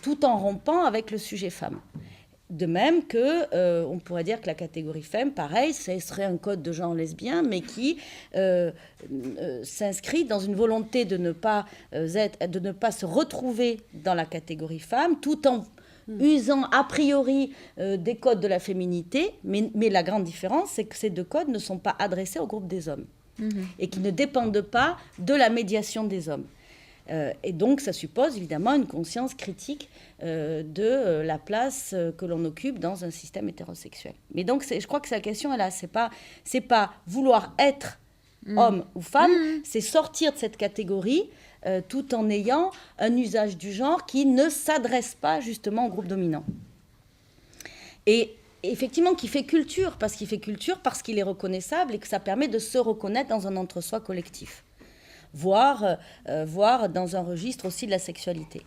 Speaker 2: tout en rompant avec le sujet femme. De même que, on pourrait dire que la catégorie femme, pareil, ce serait un code de genre lesbien, mais qui s'inscrit dans une volonté de ne pas se retrouver dans la catégorie femme, tout en usant a priori des codes de la féminité, mais la grande différence, c'est que ces 2 codes ne sont pas adressés au groupe des hommes et qui ne dépendent pas de la médiation des hommes. Et donc, ça suppose évidemment une conscience critique de la place que l'on occupe dans un système hétérosexuel. Mais donc, je crois que la question est là. C'est pas vouloir être homme ou femme, c'est sortir de cette catégorie tout en ayant un usage du genre qui ne s'adresse pas justement au groupe dominant. Et effectivement, qui fait culture parce qu'il est reconnaissable et que ça permet de se reconnaître dans un entre-soi collectif. Voire dans un registre aussi de la sexualité.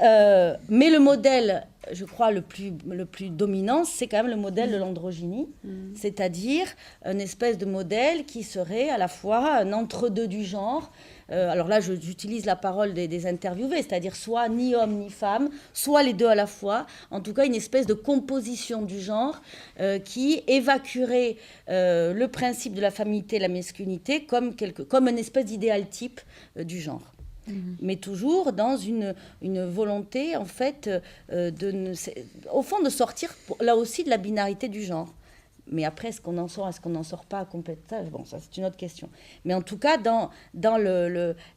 Speaker 2: Mais le modèle, je crois, le plus dominant, c'est quand même le modèle de l'androgynie, c'est-à-dire une espèce de modèle qui serait à la fois un entre-deux du genre. Alors là, j'utilise la parole des interviewés, c'est-à-dire soit ni homme ni femme, soit les 2 à la fois. En tout cas, une espèce de composition du genre qui évacuerait le principe de la féminité et la masculinité comme une espèce d'idéal type du genre. Mais toujours dans une volonté, en fait, au fond, de sortir, là aussi, de la binarité du genre. Mais après, est-ce qu'on en sort, est-ce qu'on n'en sort pas complètement ? Bon, ça, c'est une autre question. Mais en tout cas, dans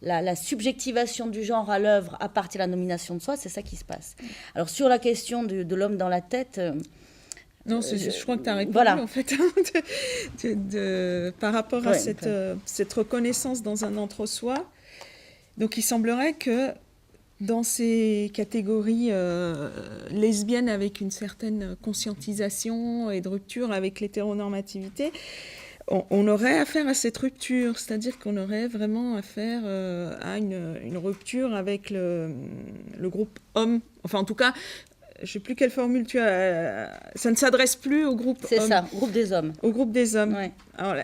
Speaker 2: la subjectivation du genre à l'œuvre à partir de la nomination de soi, c'est ça qui se passe. Alors, sur la question de l'homme dans la tête...
Speaker 1: non, je crois que tu as répondu,
Speaker 2: voilà.
Speaker 1: En fait, par rapport à cette reconnaissance dans un entre-soi. Donc, il semblerait que dans ces catégories lesbiennes avec une certaine conscientisation et de rupture avec l'hétéronormativité, on aurait affaire à cette rupture, c'est-à-dire qu'on aurait vraiment affaire à une rupture avec le groupe homme. Enfin, en tout cas, je ne sais plus quelle formule tu as. Ça ne s'adresse plus au groupe homme.
Speaker 2: C'est ça, au groupe des hommes.
Speaker 1: Au groupe des hommes.
Speaker 2: Ouais.
Speaker 1: Alors,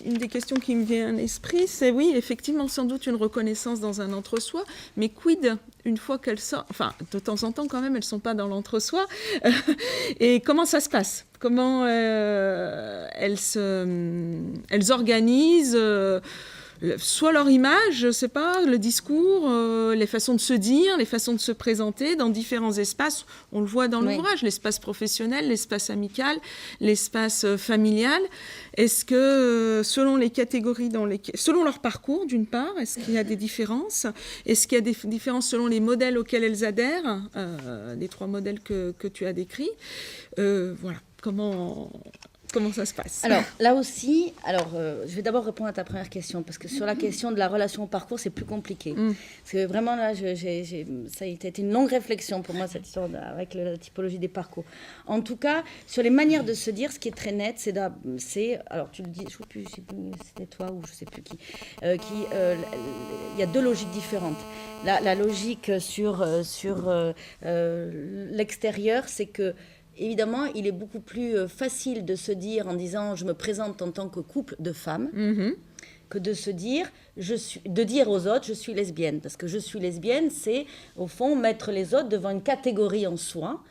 Speaker 1: une des questions qui me vient à l'esprit, c'est oui, effectivement, sans doute une reconnaissance dans un entre-soi, mais quid, une fois qu'elles sortent, enfin, de temps en temps quand même, elles ne sont pas dans l'entre-soi, et comment ça se passe ? Comment elles organisent soit leur image, je ne sais pas, le discours, les façons de se dire, les façons de se présenter dans différents espaces. On le voit dans l'ouvrage, l'espace professionnel, l'espace amical, l'espace familial. Est-ce que, selon les catégories, selon leur parcours, d'une part, est-ce qu'il y a des différences ? Est-ce qu'il y a des différences selon les modèles auxquels elles adhèrent, les 3 modèles que tu as décrits ? Voilà, comment... Comment ça se passe?
Speaker 2: Alors, là aussi, je vais d'abord répondre à ta première question, parce que sur la question de la relation au parcours, c'est plus compliqué. Parce que vraiment, là, ça a été une longue réflexion pour moi, cette histoire avec la typologie des parcours. En tout cas, sur les manières de se dire, ce qui est très net, alors tu le dis, je ne sais plus si c'était toi ou je ne sais plus qui, il y a deux logiques différentes. La logique sur l'extérieur, c'est que évidemment, il est beaucoup plus facile de se dire en disant « je me présente en tant que couple de femmes que de se dire de dire aux autres « je suis lesbienne ». Parce que « je suis lesbienne », c'est au fond mettre les autres devant une catégorie en soi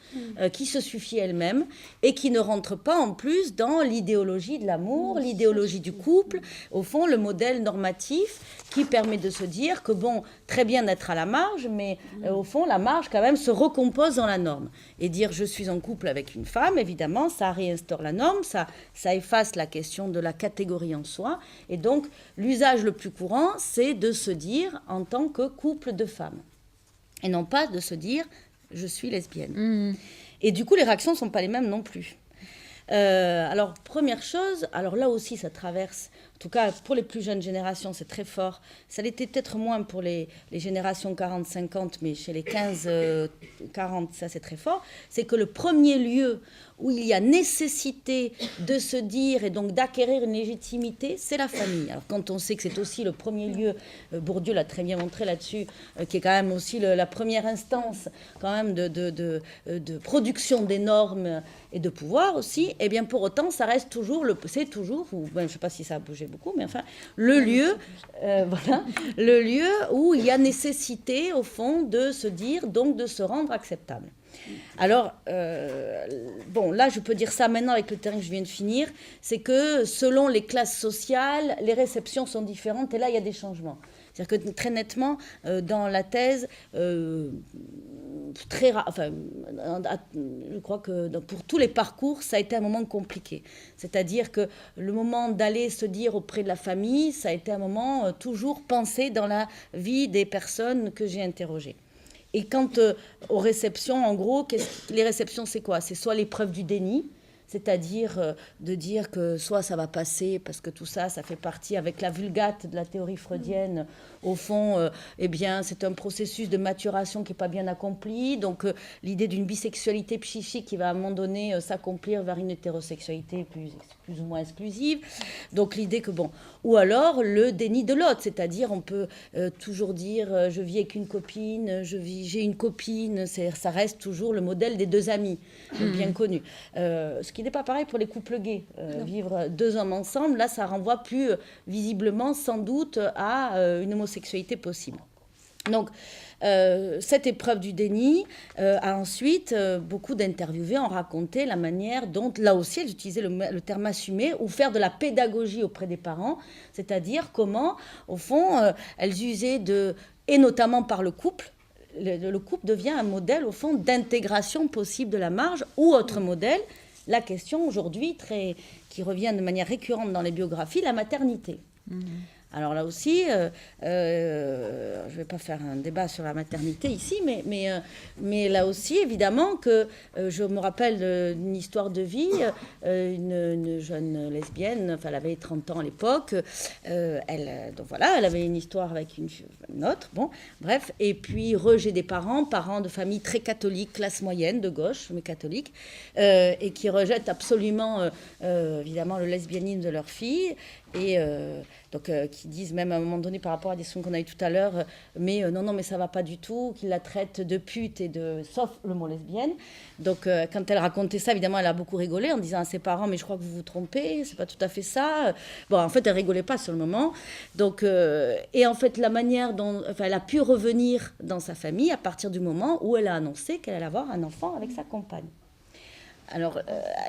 Speaker 2: qui se suffit elle-même et qui ne rentre pas en plus dans l'idéologie de l'amour, l'idéologie du couple, au fond le modèle normatif qui permet de se dire que bon, très bien d'être à la marge, mais au fond la marge quand même se recompose dans la norme. Et dire je suis en couple avec une femme, évidemment, ça réinstaure la norme, ça efface la question de la catégorie en soi. Et donc l'usage le plus courant, c'est de se dire en tant que couple de femmes. Et non pas de se dire je suis lesbienne. Et du coup, les réactions ne sont pas les mêmes non plus. Alors, première chose, alors là aussi, ça traverse, en tout cas pour les plus jeunes générations, c'est très fort. Ça l'était peut-être moins pour les générations 40-50, mais chez les 15-40, ça c'est très fort. C'est que le premier lieu où il y a nécessité de se dire et donc d'acquérir une légitimité, c'est la famille. Alors quand on sait que c'est aussi le premier lieu, Bourdieu l'a très bien montré là-dessus, qui est quand même aussi la première instance quand même de production des normes et de pouvoir aussi, et bien pour autant ça reste toujours, c'est toujours, je ne sais pas si ça a bougé beaucoup, mais enfin le lieu, voilà, le lieu où il y a nécessité au fond de se dire, donc de se rendre acceptable. Alors, bon, là, je peux dire ça maintenant avec le terrain que je viens de finir, c'est que selon les classes sociales, les réceptions sont différentes et là, il y a des changements. C'est-à-dire que très nettement, dans la thèse, je crois que pour tous les parcours, ça a été un moment compliqué. C'est-à-dire que le moment d'aller se dire auprès de la famille, ça a été un moment toujours pensé dans la vie des personnes que j'ai interrogées. Et quant aux réceptions, en gros, les réceptions, c'est quoi? C'est soit l'épreuve du déni, c'est-à-dire de dire que soit ça va passer, parce que tout ça, ça fait partie, avec la vulgate de la théorie freudienne, au fond, eh bien, c'est un processus de maturation qui n'est pas bien accompli, donc l'idée d'une bisexualité psychique qui va à un moment donné s'accomplir vers une hétérosexualité plus ou moins exclusive, donc l'idée que, bon, ou alors le déni de l'autre, c'est-à-dire on peut toujours dire je vis avec une copine, j'ai une copine, ça reste toujours le modèle des deux amis, bien connu. Ce qui n'est pas pareil pour les couples gays. Vivre deux hommes ensemble, là, ça renvoie plus visiblement, sans doute, à une homosexualité possible. Donc, cette épreuve du déni a ensuite, beaucoup d'interviewés ont raconté la manière dont, là aussi, elles utilisaient le terme assumer ou faire de la pédagogie auprès des parents, c'est-à-dire comment, au fond, elles usaient et notamment par le couple, le couple devient un modèle, au fond, d'intégration possible de la marge ou autre modèle. La question aujourd'hui, qui revient de manière récurrente dans les biographies, la maternité. Alors là aussi, je ne vais pas faire un débat sur la maternité ici, mais là aussi, évidemment, que je me rappelle d'une histoire de vie, une jeune lesbienne, enfin, elle avait 30 ans à l'époque, donc voilà, elle avait une histoire avec une autre, bon, bref, et puis rejet des parents de famille très catholique, classe moyenne, de gauche, mais catholique, et qui rejettent absolument, évidemment, le lesbianisme de leur fille, et donc qui disent même à un moment donné par rapport à des sons qu'on a eu tout à l'heure, mais non, mais ça va pas du tout, qu'ils la traitent de pute sauf le mot lesbienne. Donc quand elle racontait ça, évidemment, elle a beaucoup rigolé en disant à ses parents, mais je crois que vous vous trompez, c'est pas tout à fait ça. Bon, en fait, elle rigolait pas sur le moment. Donc, et en fait, la manière dont elle a pu revenir dans sa famille à partir du moment où elle a annoncé qu'elle allait avoir un enfant avec sa compagne. Alors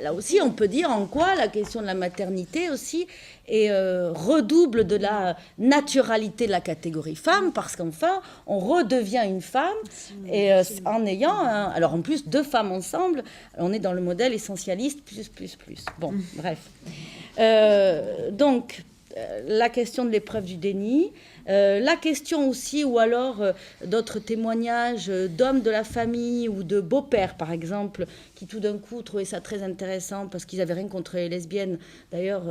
Speaker 2: là aussi, on peut dire en quoi la question de la maternité aussi redouble de la naturalité de la catégorie femme, parce qu'enfin, on redevient une femme et en ayant, alors en plus, deux femmes ensemble, on est dans le modèle essentialiste plus. Bon, bref. Donc, la question de l'épreuve du déni, La question aussi, ou alors d'autres témoignages d'hommes de la famille ou de beaux-pères, par exemple, qui tout d'un coup trouvaient ça très intéressant parce qu'ils n'avaient rien contre les lesbiennes. D'ailleurs,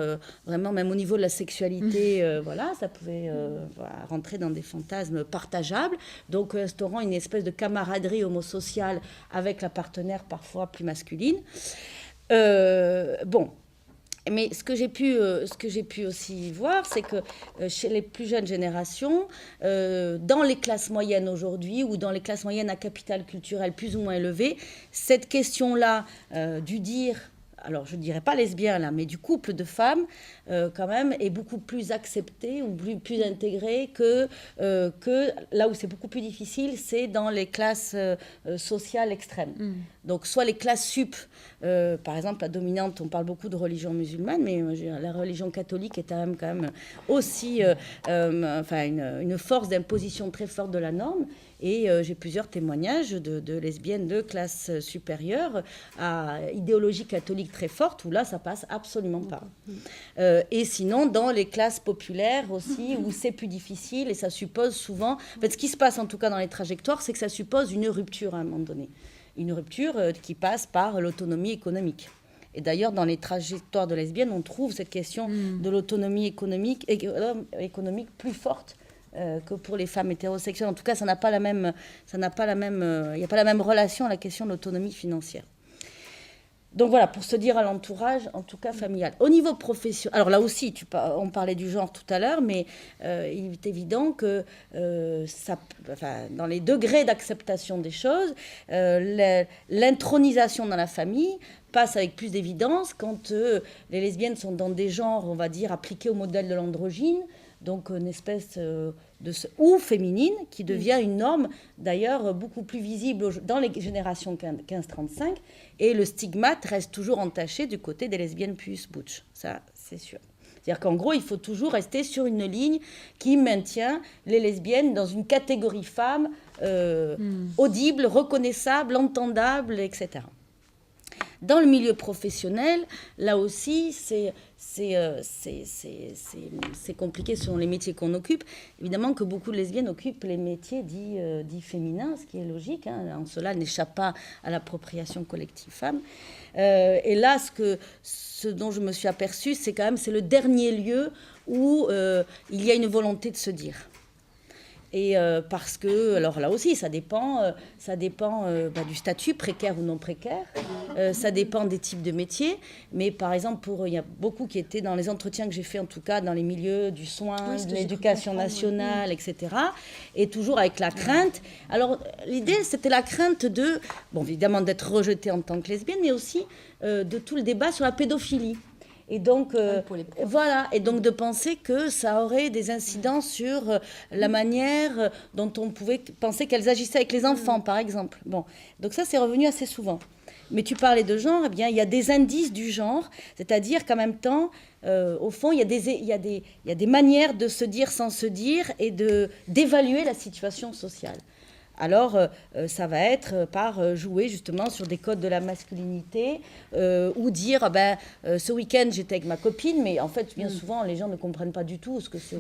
Speaker 2: vraiment, même au niveau de la sexualité, voilà, ça pouvait rentrer dans des fantasmes partageables. Donc, instaurant une espèce de camaraderie homosociale avec la partenaire parfois plus masculine. Bon. Mais ce que j'ai pu aussi voir, c'est que chez les plus jeunes générations, dans les classes moyennes aujourd'hui, ou dans les classes moyennes à capital culturel plus ou moins élevé, cette question-là du dire, alors je ne dirais pas lesbien là, mais du couple de femmes, quand même, est beaucoup plus acceptée ou plus intégrée que là où c'est beaucoup plus difficile, c'est dans les classes sociales extrêmes. Donc soit les classes sup, par exemple la dominante, on parle beaucoup de religion musulmane, mais la religion catholique est quand même aussi une force d'imposition très forte de la norme. Et j'ai plusieurs témoignages de lesbiennes de classe supérieure à idéologie catholique très forte, où là, ça passe absolument pas. Et sinon, dans les classes populaires aussi, où c'est plus difficile, et ça suppose souvent... En fait, ce qui se passe, en tout cas, dans les trajectoires, c'est que ça suppose une rupture à un moment donné. Une rupture qui passe par l'autonomie économique. Et d'ailleurs, dans les trajectoires de lesbiennes, on trouve cette question de l'autonomie économique plus forte que pour les femmes hétérosexuelles. En tout cas, il n'y a pas la même relation à la question de l'autonomie financière. Donc voilà, pour se dire à l'entourage, en tout cas familial. Au niveau professionnel, alors là aussi, on parlait du genre tout à l'heure, mais il est évident que dans les degrés d'acceptation des choses, l'intronisation dans la famille passe avec plus d'évidence quand les lesbiennes sont dans des genres, on va dire, appliqués au modèle de l'androgyne, donc une espèce ou féminine, qui devient une norme, d'ailleurs, beaucoup plus visible dans les générations 15-35, et le stigmate reste toujours entaché du côté des lesbiennes plus butch, ça c'est sûr. C'est-à-dire qu'en gros, il faut toujours rester sur une ligne qui maintient les lesbiennes dans une catégorie femme audible, reconnaissable, entendable, etc. Dans le milieu professionnel, là aussi, c'est compliqué selon les métiers qu'on occupe. Évidemment que beaucoup de lesbiennes occupent les métiers dits féminins, ce qui est logique. En cela n'échappe pas à l'appropriation collective femme. Et là, ce dont je me suis aperçue, c'est le dernier lieu où il y a une volonté de se dire. Et parce que, alors là aussi, ça dépend du statut, précaire ou non précaire, ça dépend des types de métiers, mais par exemple, il y a beaucoup qui étaient dans les entretiens que j'ai fait, en tout cas dans les milieux du soin, de l'éducation nationale, etc., et toujours avec la crainte. Alors l'idée, c'était la crainte évidemment d'être rejetée en tant que lesbienne, mais aussi de tout le débat sur la pédophilie. Et donc, et donc de penser que ça aurait des incidences sur la manière dont on pouvait penser qu'elles agissaient avec les enfants, par exemple. Bon, donc ça, c'est revenu assez souvent. Mais tu parlais de genre, eh bien, il y a des indices du genre, c'est-à-dire qu'en même temps, au fond, il y a des manières de se dire sans se dire et d'évaluer la situation sociale. Alors, ça va être par jouer justement sur des codes de la masculinité ou dire, ce week-end, j'étais avec ma copine, mais en fait, bien souvent, les gens ne comprennent pas du tout ce que c'est.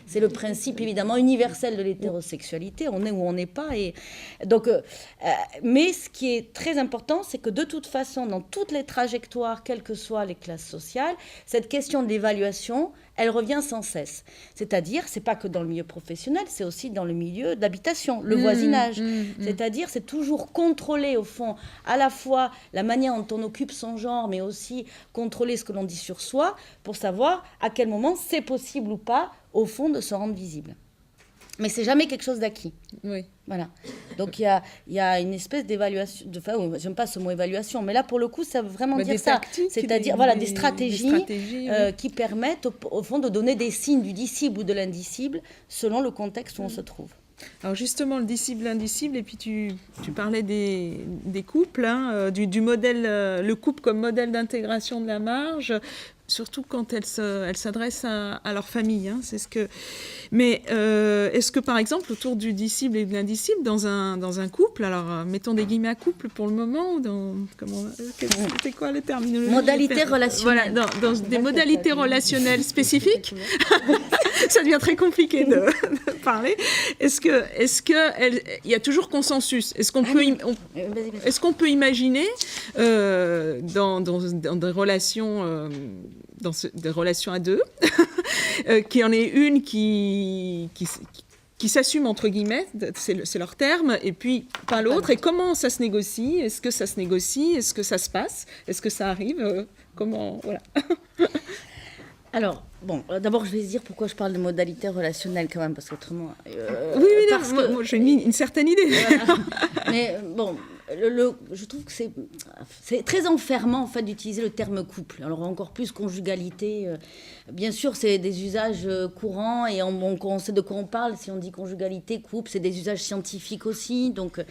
Speaker 2: C'est le principe, évidemment, universel de l'hétérosexualité. On est où on n'est pas. Et donc, mais ce qui est très important, c'est que de toute façon, dans toutes les trajectoires, quelles que soient les classes sociales, cette question de l'évaluation, elle revient sans cesse. C'est-à-dire, c'est pas que dans le milieu professionnel, c'est aussi dans le milieu d'habitation, le voisinage. C'est-à-dire, c'est toujours contrôler, au fond, à la fois la manière dont on occupe son genre, mais aussi contrôler ce que l'on dit sur soi, pour savoir à quel moment c'est possible ou pas, au fond, de se rendre visible. Mais c'est jamais quelque chose d'acquis.
Speaker 1: Oui.
Speaker 2: Voilà. Donc il y a une espèce d'évaluation, j'aime pas ce mot évaluation, mais là pour le coup ça veut vraiment dire ça. C'est-à-dire des stratégies qui permettent au fond de donner des signes du dicible ou de l'indicible selon le contexte où on se trouve.
Speaker 1: Alors justement, le disciple, l'indicible, et puis tu parlais des couples, du modèle, le couple comme modèle d'intégration de la marge, surtout quand elles s'adressent à leur famille. C'est ce que... Mais est-ce que, par exemple, autour du disciple et de l'indicible, dans un couple, alors mettons des guillemets à couple pour le moment, c'est quoi les terminologies ?
Speaker 2: Modalités relationnelles.
Speaker 1: Voilà, dans des modalités relationnelles spécifiques. ça devient très compliqué de parler. Est-ce qu'il y a toujours consensus? Est-ce qu'on peut imaginer dans des relations, des relations à deux, qu'il y en ait une qui s'assume, entre guillemets, c'est leur terme, et puis pas l'autre. Et comment ça se négocie? Est-ce que ça se négocie? Est-ce que ça se passe? Est-ce que ça arrive? Comment? Voilà.
Speaker 2: Alors, bon, d'abord, je vais dire pourquoi je parle de modalité relationnelle quand même, parce qu'autrement...
Speaker 1: oui, moi j'ai une certaine idée.
Speaker 2: Voilà. Mais bon, je trouve que c'est très enfermant, en fait, d'utiliser le terme couple. Alors, encore plus conjugalité. Bien sûr, c'est des usages courants, et on sait de quoi on parle. Si on dit conjugalité, couple, c'est des usages scientifiques aussi, donc...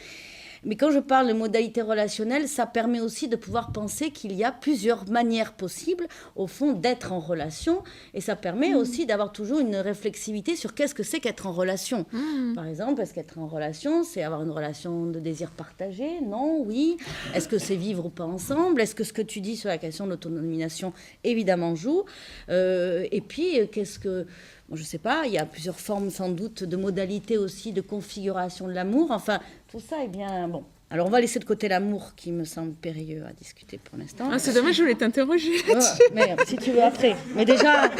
Speaker 2: Mais quand je parle de modalité relationnelle, ça permet aussi de pouvoir penser qu'il y a plusieurs manières possibles, au fond, d'être en relation. Et ça permet aussi d'avoir toujours une réflexivité sur qu'est-ce que c'est qu'être en relation. Par exemple, est-ce qu'être en relation, c'est avoir une relation de désir partagé? Non, oui. Est-ce que c'est vivre ou pas ensemble? Est-ce que ce que tu dis sur la question de l'autonomisation, évidemment, joue? Et puis, qu'est-ce que... Bon, je ne sais pas, il y a plusieurs formes sans doute de modalités aussi de configuration de l'amour. Enfin, tout ça est bien... Bon, alors on va laisser de côté l'amour qui me semble périlleux à discuter pour l'instant.
Speaker 1: Ah, c'est dommage, je voulais t'interroger là-dessus.
Speaker 2: Mais si tu veux après. Mais déjà...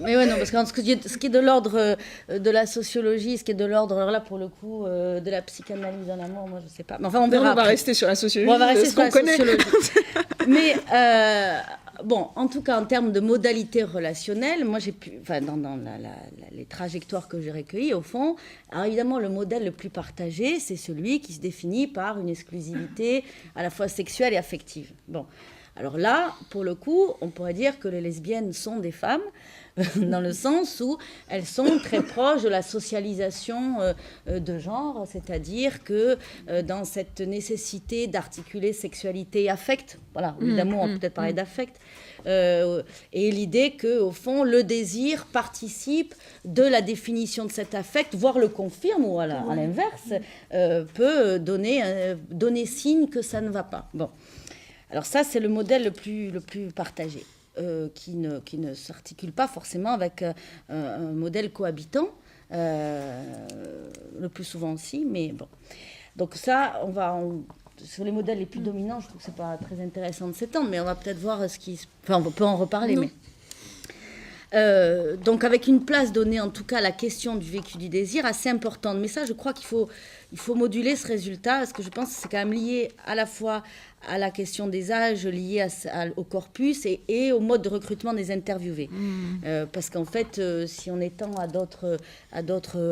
Speaker 2: Mais ouais, non, parce que ce qui est de l'ordre de la sociologie, ce qui est de l'ordre, alors là, pour le coup, de la psychanalyse en amour, moi, je ne sais pas. Mais enfin, on verra.
Speaker 1: On va rester sur la sociologie.
Speaker 2: On va rester sur la sociologie. Mais... bon, en tout cas, en termes de modalité relationnelle, moi, j'ai pu, enfin, dans les trajectoires que j'ai recueillies, au fond, alors évidemment, le modèle le plus partagé, c'est celui qui se définit par une exclusivité à la fois sexuelle et affective. Bon, alors là, pour le coup, on pourrait dire que les lesbiennes sont des femmes, dans le sens où elles sont très proches de la socialisation de genre, c'est-à-dire que dans cette nécessité d'articuler sexualité et affect, voilà, évidemment, on peut peut-être parler d'affect, et l'idée qu'au fond, le désir participe de la définition de cet affect, voire le confirme, ou à l'inverse, peut donner signe que ça ne va pas. Bon. Alors ça, c'est le modèle le plus partagé. Qui ne s'articule pas forcément avec un modèle cohabitant, le plus souvent aussi, mais bon. Donc ça, sur les modèles les plus dominants, je trouve que c'est pas très intéressant de s'étendre, mais on va peut-être voir Enfin, on peut en reparler, mais... donc avec une place donnée en tout cas à la question du vécu du désir assez importante. Mais ça, je crois qu'il faut moduler ce résultat, parce que je pense que c'est quand même lié à la fois à la question des âges, lié au corpus et au mode de recrutement des interviewés. Parce qu'en fait, si on étend à d'autres à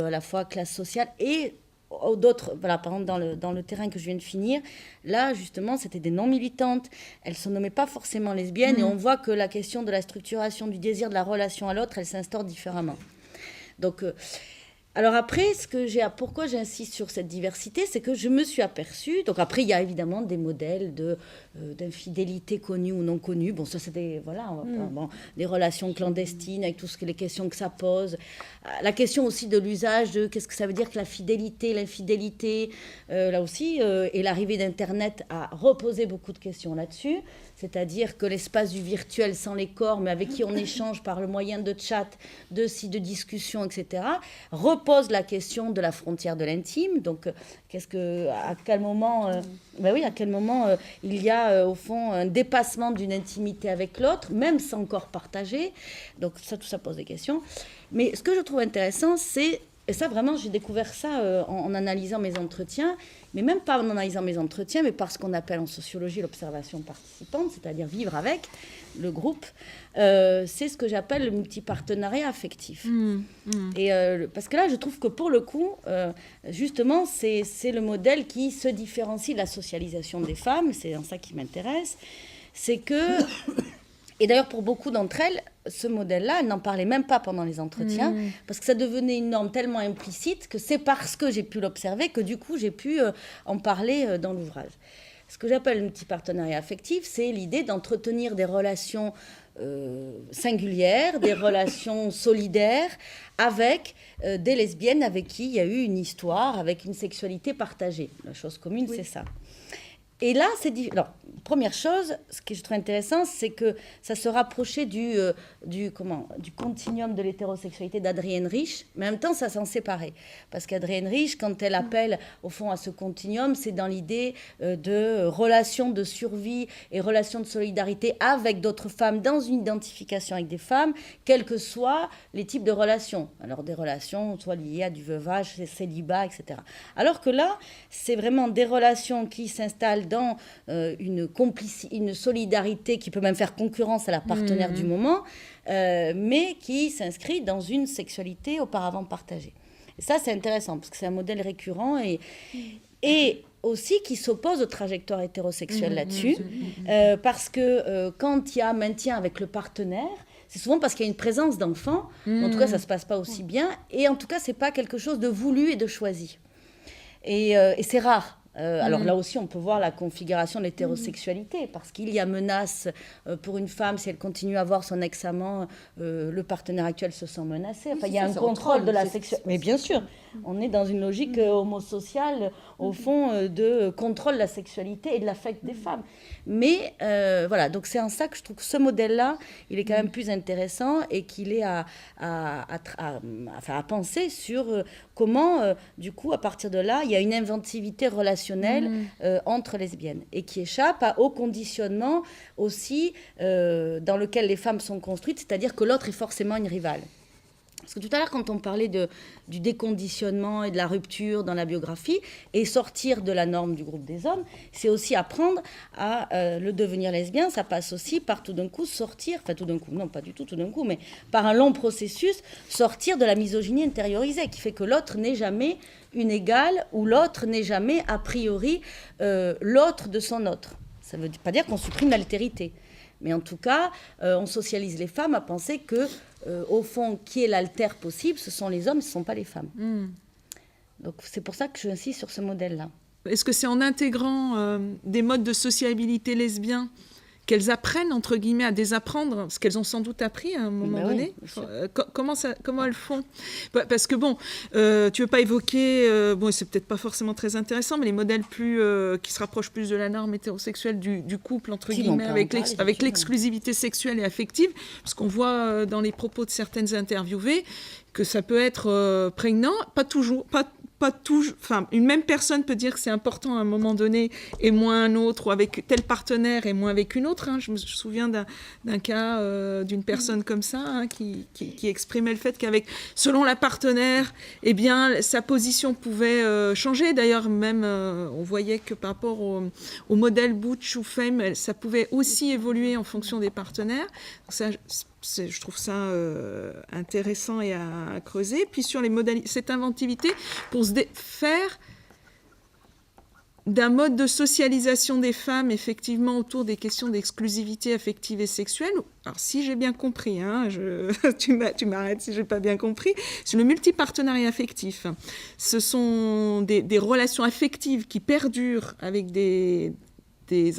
Speaker 2: la fois classes sociales et d'autres, voilà, par exemple dans le terrain que je viens de finir, là justement c'était des non-militantes, elles ne se nommaient pas forcément lesbiennes, et on voit que la question de la structuration du désir, de la relation à l'autre, elle s'instaure différemment. Donc, alors après, pourquoi j'insiste sur cette diversité, c'est que je me suis aperçue, donc après il y a évidemment des modèles d'infidélité connus ou non connus, bon ça c'est des relations clandestines avec toutes les questions que ça pose, la question aussi de l'usage de qu'est-ce que ça veut dire que la fidélité, l'infidélité, là aussi, et l'arrivée d'Internet a reposé beaucoup de questions là-dessus. C'est-à-dire que l'espace du virtuel sans les corps, mais avec qui on échange par le moyen de chat, de sites de discussion, etc., repose la question de la frontière de l'intime. Donc, à quel moment il y a, au fond, un dépassement d'une intimité avec l'autre, même sans corps partagé. Donc, tout ça pose des questions. Mais ce que je trouve intéressant, c'est... Et ça, vraiment, j'ai découvert ça en analysant mes entretiens, mais même pas en analysant mes entretiens, mais par ce qu'on appelle en sociologie l'observation participante, c'est-à-dire vivre avec le groupe. C'est ce que j'appelle le multipartenariat affectif. Et, parce que là, je trouve que pour le coup, justement, c'est le modèle qui se différencie de la socialisation des femmes, c'est en ça qui m'intéresse, c'est que... Et d'ailleurs, pour beaucoup d'entre elles, ce modèle-là, elles n'en parlaient même pas pendant les entretiens, parce que ça devenait une norme tellement implicite que c'est parce que j'ai pu l'observer que du coup, j'ai pu en parler dans l'ouvrage. Ce que j'appelle le multipartenariat affectif, c'est l'idée d'entretenir des relations singulières, des relations solidaires avec des lesbiennes avec qui il y a eu une histoire, avec une sexualité partagée. La chose commune, c'est ça. Et là, alors, première chose, ce que je trouve intéressant, c'est que ça se rapprochait du continuum de l'hétérosexualité d'Adrienne Rich, mais en même temps, ça s'en séparait. Parce qu'Adrienne Rich, quand elle appelle, au fond, à ce continuum, c'est dans l'idée de relations de survie et relations de solidarité avec d'autres femmes, dans une identification avec des femmes, quels que soient les types de relations. Alors, des relations soit liées à du veuvage, célibat, etc. Alors que là, c'est vraiment des relations qui s'installent dans une solidarité qui peut même faire concurrence à la partenaire du moment, mais qui s'inscrit dans une sexualité auparavant partagée. Et ça, c'est intéressant, parce que c'est un modèle récurrent et aussi qui s'oppose aux trajectoires hétérosexuelles là-dessus, parce que quand il y a maintien avec le partenaire, c'est souvent parce qu'il y a une présence d'enfants, en tout cas, ça ne se passe pas aussi bien, et en tout cas, ce n'est pas quelque chose de voulu et de choisi. Et c'est rare. Alors là aussi, on peut voir la configuration de l'hétérosexualité, parce qu'il y a menace pour une femme, si elle continue à voir son ex-amant, le partenaire actuel se sent menacé. Enfin, il y a un contrôle de la sexualité. Mais bien sûr, on est dans une logique homosociale, au fond, de contrôle de la sexualité et de l'affect des femmes. Mais voilà, donc c'est en ça que je trouve que ce modèle-là, il est quand même plus intéressant et qu'il est à penser sur comment, du coup, à partir de là, il y a une inventivité relationnelle entre lesbiennes et qui échappe au conditionnement aussi dans lequel les femmes sont construites, c'est-à-dire que l'autre est forcément une rivale. Parce que tout à l'heure, quand on parlait du déconditionnement et de la rupture dans la biographie, et sortir de la norme du groupe des hommes, c'est aussi apprendre à le devenir lesbien. Ça passe aussi par tout d'un coup sortir, enfin tout d'un coup, non pas du tout d'un coup, mais par un long processus, sortir de la misogynie intériorisée, qui fait que l'autre n'est jamais une égale, ou l'autre n'est jamais a priori l'autre de son autre. Ça ne veut pas dire qu'on supprime l'altérité. Mais en tout cas, on socialise les femmes à penser que, au fond, qui est l'altère possible, ce sont les hommes, ce ne sont pas les femmes. Donc c'est pour ça que j'insiste sur ce modèle-là.
Speaker 1: Est-ce que c'est en intégrant des modes de sociabilité lesbiens qu'elles apprennent, entre guillemets, à désapprendre ce qu'elles ont sans doute appris à un moment donné? Comment elles font? Parce que bon, tu veux pas évoquer, bon, c'est peut-être pas forcément très intéressant, mais les modèles qui se rapprochent plus de la norme hétérosexuelle du couple, entre guillemets, avec l'exclusivité sexuelle et affective, parce qu'on voit dans les propos de certaines interviewées que ça peut être prégnant, pas toujours, enfin, une même personne peut dire que c'est important à un moment donné et moins un autre, ou avec tel partenaire et moins avec une autre. Je me souviens d'un cas d'une personne comme ça qui exprimait le fait qu'avec, selon la partenaire, eh bien, sa position pouvait changer. D'ailleurs, même, on voyait que par rapport au modèle butch ou femme, ça pouvait aussi évoluer en fonction des partenaires. Donc ça, je trouve ça intéressant et à creuser. Puis sur les modalités, cette inventivité pour se faire d'un mode de socialisation des femmes, effectivement, autour des questions d'exclusivité affective et sexuelle. Alors, si j'ai bien compris, tu m'arrêtes si je n'ai pas bien compris, c'est le multipartenariat affectif. Ce sont des relations affectives qui perdurent avec des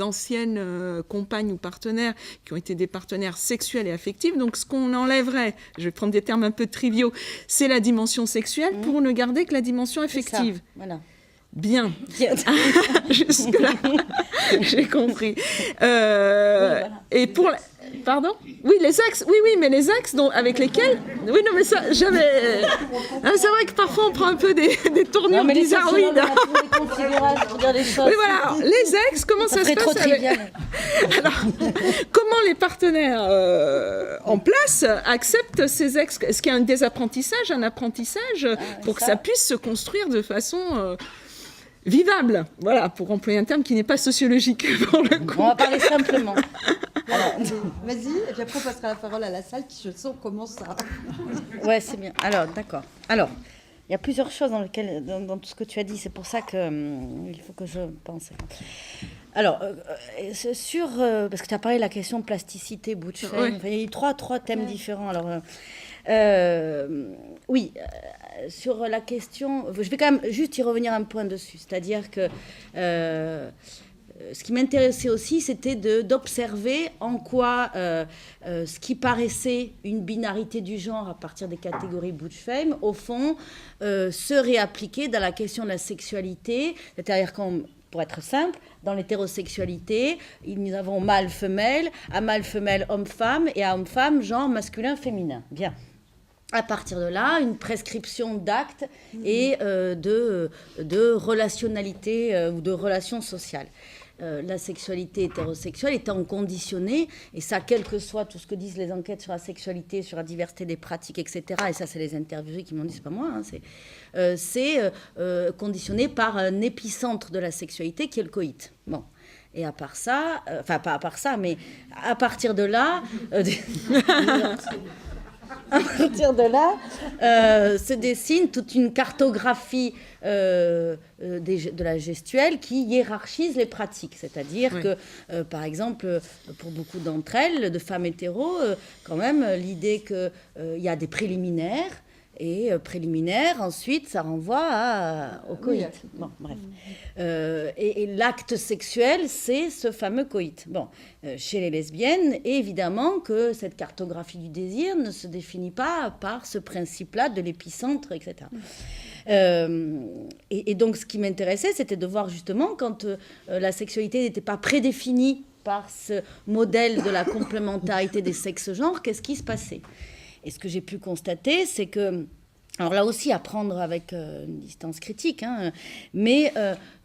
Speaker 1: anciennes compagnes ou partenaires qui ont été des partenaires sexuels et affectifs. Donc, ce qu'on enlèverait, je vais prendre des termes un peu triviaux, c'est la dimension sexuelle pour ne garder que la dimension affective.
Speaker 2: Ça, voilà.
Speaker 1: Bien. Jusque-là, j'ai compris.
Speaker 2: Voilà.
Speaker 1: Et pour... Pardon? Oui, les axes. Oui, mais les axes avec lesquels... Oui, non, mais ça, j'avais... c'est vrai que parfois, on prend un peu des tournures bizarroïdes. Oui, voilà. Alors, les axes, comment ça se passe
Speaker 2: trop trivial.
Speaker 1: Alors, comment les partenaires en place acceptent ces axes? Est-ce qu'il y a un désapprentissage, un apprentissage pour que ça puisse se construire de façon... vivable, voilà, pour employer un terme qui n'est pas sociologique pour le coup.
Speaker 2: On va parler simplement.
Speaker 3: Alors, vas-y, et puis après on passera la parole à la salle qui, je sens, commence à...
Speaker 2: Ouais, c'est bien. Alors, d'accord. Alors, il y a plusieurs choses dans tout ce que tu as dit, c'est pour ça qu'il faut que je pense. Alors, parce que tu as parlé de la question de plasticité, butch femme,
Speaker 1: ouais.
Speaker 2: Enfin, il y a eu trois thèmes différents. Alors, oui, sur la question, je vais quand même juste y revenir un point dessus, c'est-à-dire que ce qui m'intéressait aussi, c'était d'observer en quoi ce qui paraissait une binarité du genre à partir des catégories butch-femme, au fond, se réappliquait dans la question de la sexualité, c'est-à-dire pour être simple, dans l'hétérosexualité, nous avons mâle-femelle, à mâle-femelle, homme-femme, et à homme-femme, genre masculin-féminin. Bien. À partir de là, une prescription d'actes et de relationnalité ou de relations sociales. La sexualité hétérosexuelle étant conditionnée, et ça, quel que soit tout ce que disent les enquêtes sur la sexualité, sur la diversité des pratiques, etc., et ça, c'est les interviewés qui m'ont dit, c'est pas moi, hein, c'est conditionné par un épicentre de la sexualité qui est le coït. Bon. Et à part ça, enfin, pas à part ça, mais à partir de là... à partir de là, se dessine toute une cartographie de la gestuelle qui hiérarchise les pratiques. C'est-à-dire que, par exemple, pour beaucoup d'entre elles, de femmes hétéros, quand même, l'idée qu'il y a des préliminaires, et préliminaire, ensuite, ça renvoie au coït. Bon, bref. Et l'acte sexuel, c'est ce fameux coït. Bon, chez les lesbiennes, évidemment que cette cartographie du désir ne se définit pas par ce principe-là de l'épicentre, etc. Et donc, ce qui m'intéressait, c'était de voir justement quand la sexualité n'était pas prédéfinie par ce modèle de la complémentarité des sexes-genres, qu'est-ce qui se passait ? Et ce que j'ai pu constater, c'est que, alors là aussi à prendre avec une distance critique, hein, mais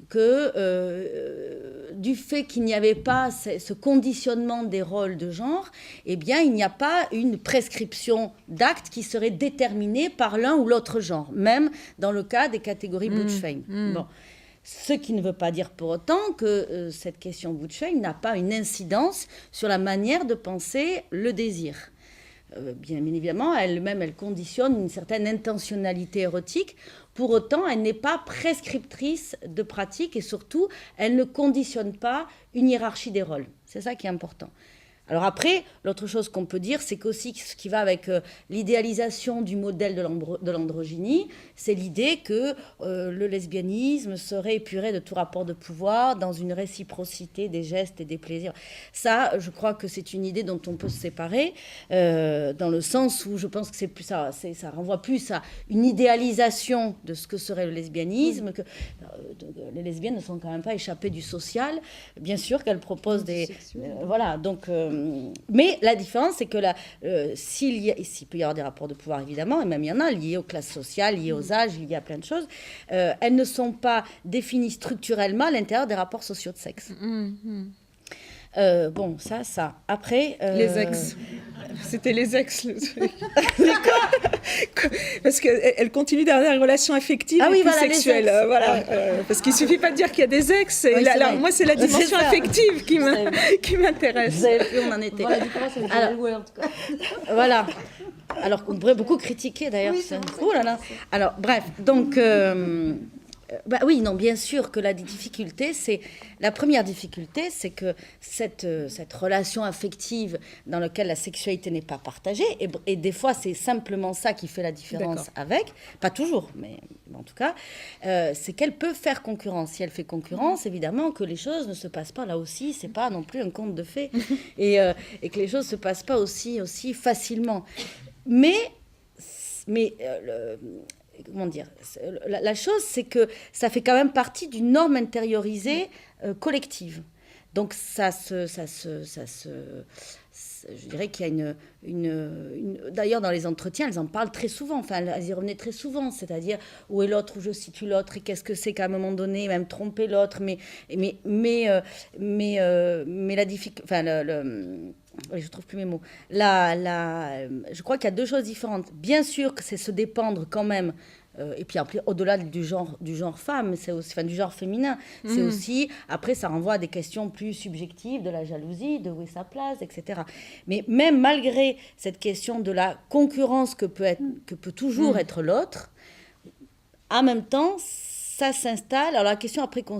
Speaker 2: que du fait qu'il n'y avait pas ce conditionnement des rôles de genre, eh bien il n'y a pas une prescription d'actes qui serait déterminée par l'un ou l'autre genre, même dans le cas des catégories Butch-Fame. Bon. Ce qui ne veut pas dire pour autant que cette question Butch-Fame n'a pas une incidence sur la manière de penser le désir. Bien évidemment, elle-même, elle conditionne une certaine intentionnalité érotique. Pour autant, elle n'est pas prescriptrice de pratique et surtout, elle ne conditionne pas une hiérarchie des rôles. C'est ça qui est important. Alors après, l'autre chose qu'on peut dire, c'est qu'aussi ce qui va avec l'idéalisation du modèle de l'androgynie, c'est l'idée que le lesbianisme serait épuré de tout rapport de pouvoir dans une réciprocité des gestes et des plaisirs. Ça, je crois que c'est une idée dont on peut se séparer, dans le sens où je pense que ça renvoie plus à une idéalisation de ce que serait le lesbianisme, que les lesbiennes ne sont quand même pas échappées du social. Bien sûr qu'elles proposent des... voilà, donc... mais la différence, c'est que s'il peut y avoir des rapports de pouvoir, évidemment, et même il y en a, liés aux classes sociales, liés aux âges, liés à plein de choses, elles ne sont pas définies structurellement à l'intérieur des rapports sociaux de sexe. Bon, ça. Après...
Speaker 1: Les ex. C'était les ex, le truc. Parce qu'elle continue d'avoir des relations affectives et plus sexuelles. Parce qu'il ne suffit pas de dire qu'il y a des ex. Oui, moi, c'est la dimension affective qui m'intéresse.
Speaker 2: Vous avez vu, on en était.
Speaker 3: Voilà, la différence, elle est jouée, en tout cas.
Speaker 2: Voilà. Alors qu'on pourrait beaucoup critiquer, d'ailleurs.
Speaker 3: Oui,
Speaker 2: oh là là. Alors, bref, donc... oui, non, bien sûr que la première difficulté, c'est que cette relation affective dans laquelle la sexualité n'est pas partagée, et des fois c'est simplement ça qui fait la différence avec, pas toujours, mais en tout cas, c'est qu'elle peut faire concurrence. Si elle fait concurrence, évidemment que les choses ne se passent pas là aussi, c'est pas non plus un conte de fées, et que les choses ne se passent pas aussi facilement. Mais comment dire, la chose, c'est que ça fait quand même partie d'une norme intériorisée collective. Donc je dirais qu'il y a d'ailleurs dans les entretiens, elles en parlent très souvent, enfin elles y revenaient très souvent, c'est-à-dire où est l'autre, où je situe l'autre, et qu'est-ce que c'est qu'à un moment donné, même tromper l'autre, mais la difficulté, enfin je trouve plus mes mots. Je crois qu'il y a deux choses différentes. Bien sûr que c'est se dépendre quand même. Et puis après, au-delà du genre femme, c'est aussi, du genre féminin, c'est aussi, après ça renvoie à des questions plus subjectives, de la jalousie, de où est sa place, etc. Mais même malgré cette question de la concurrence que peut toujours être l'autre, en même temps, ça s'installe. Alors la question après qu'on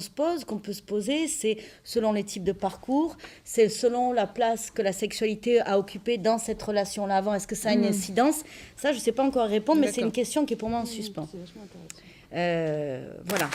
Speaker 2: peut se poser, c'est selon les types de parcours, c'est selon la place que la sexualité a occupée dans cette relation-là avant. Est-ce que ça a une incidence ? Ça, je ne sais pas encore répondre, mais c'est une question qui est pour moi en suspens.
Speaker 3: C'est vachement intéressant.
Speaker 2: Voilà.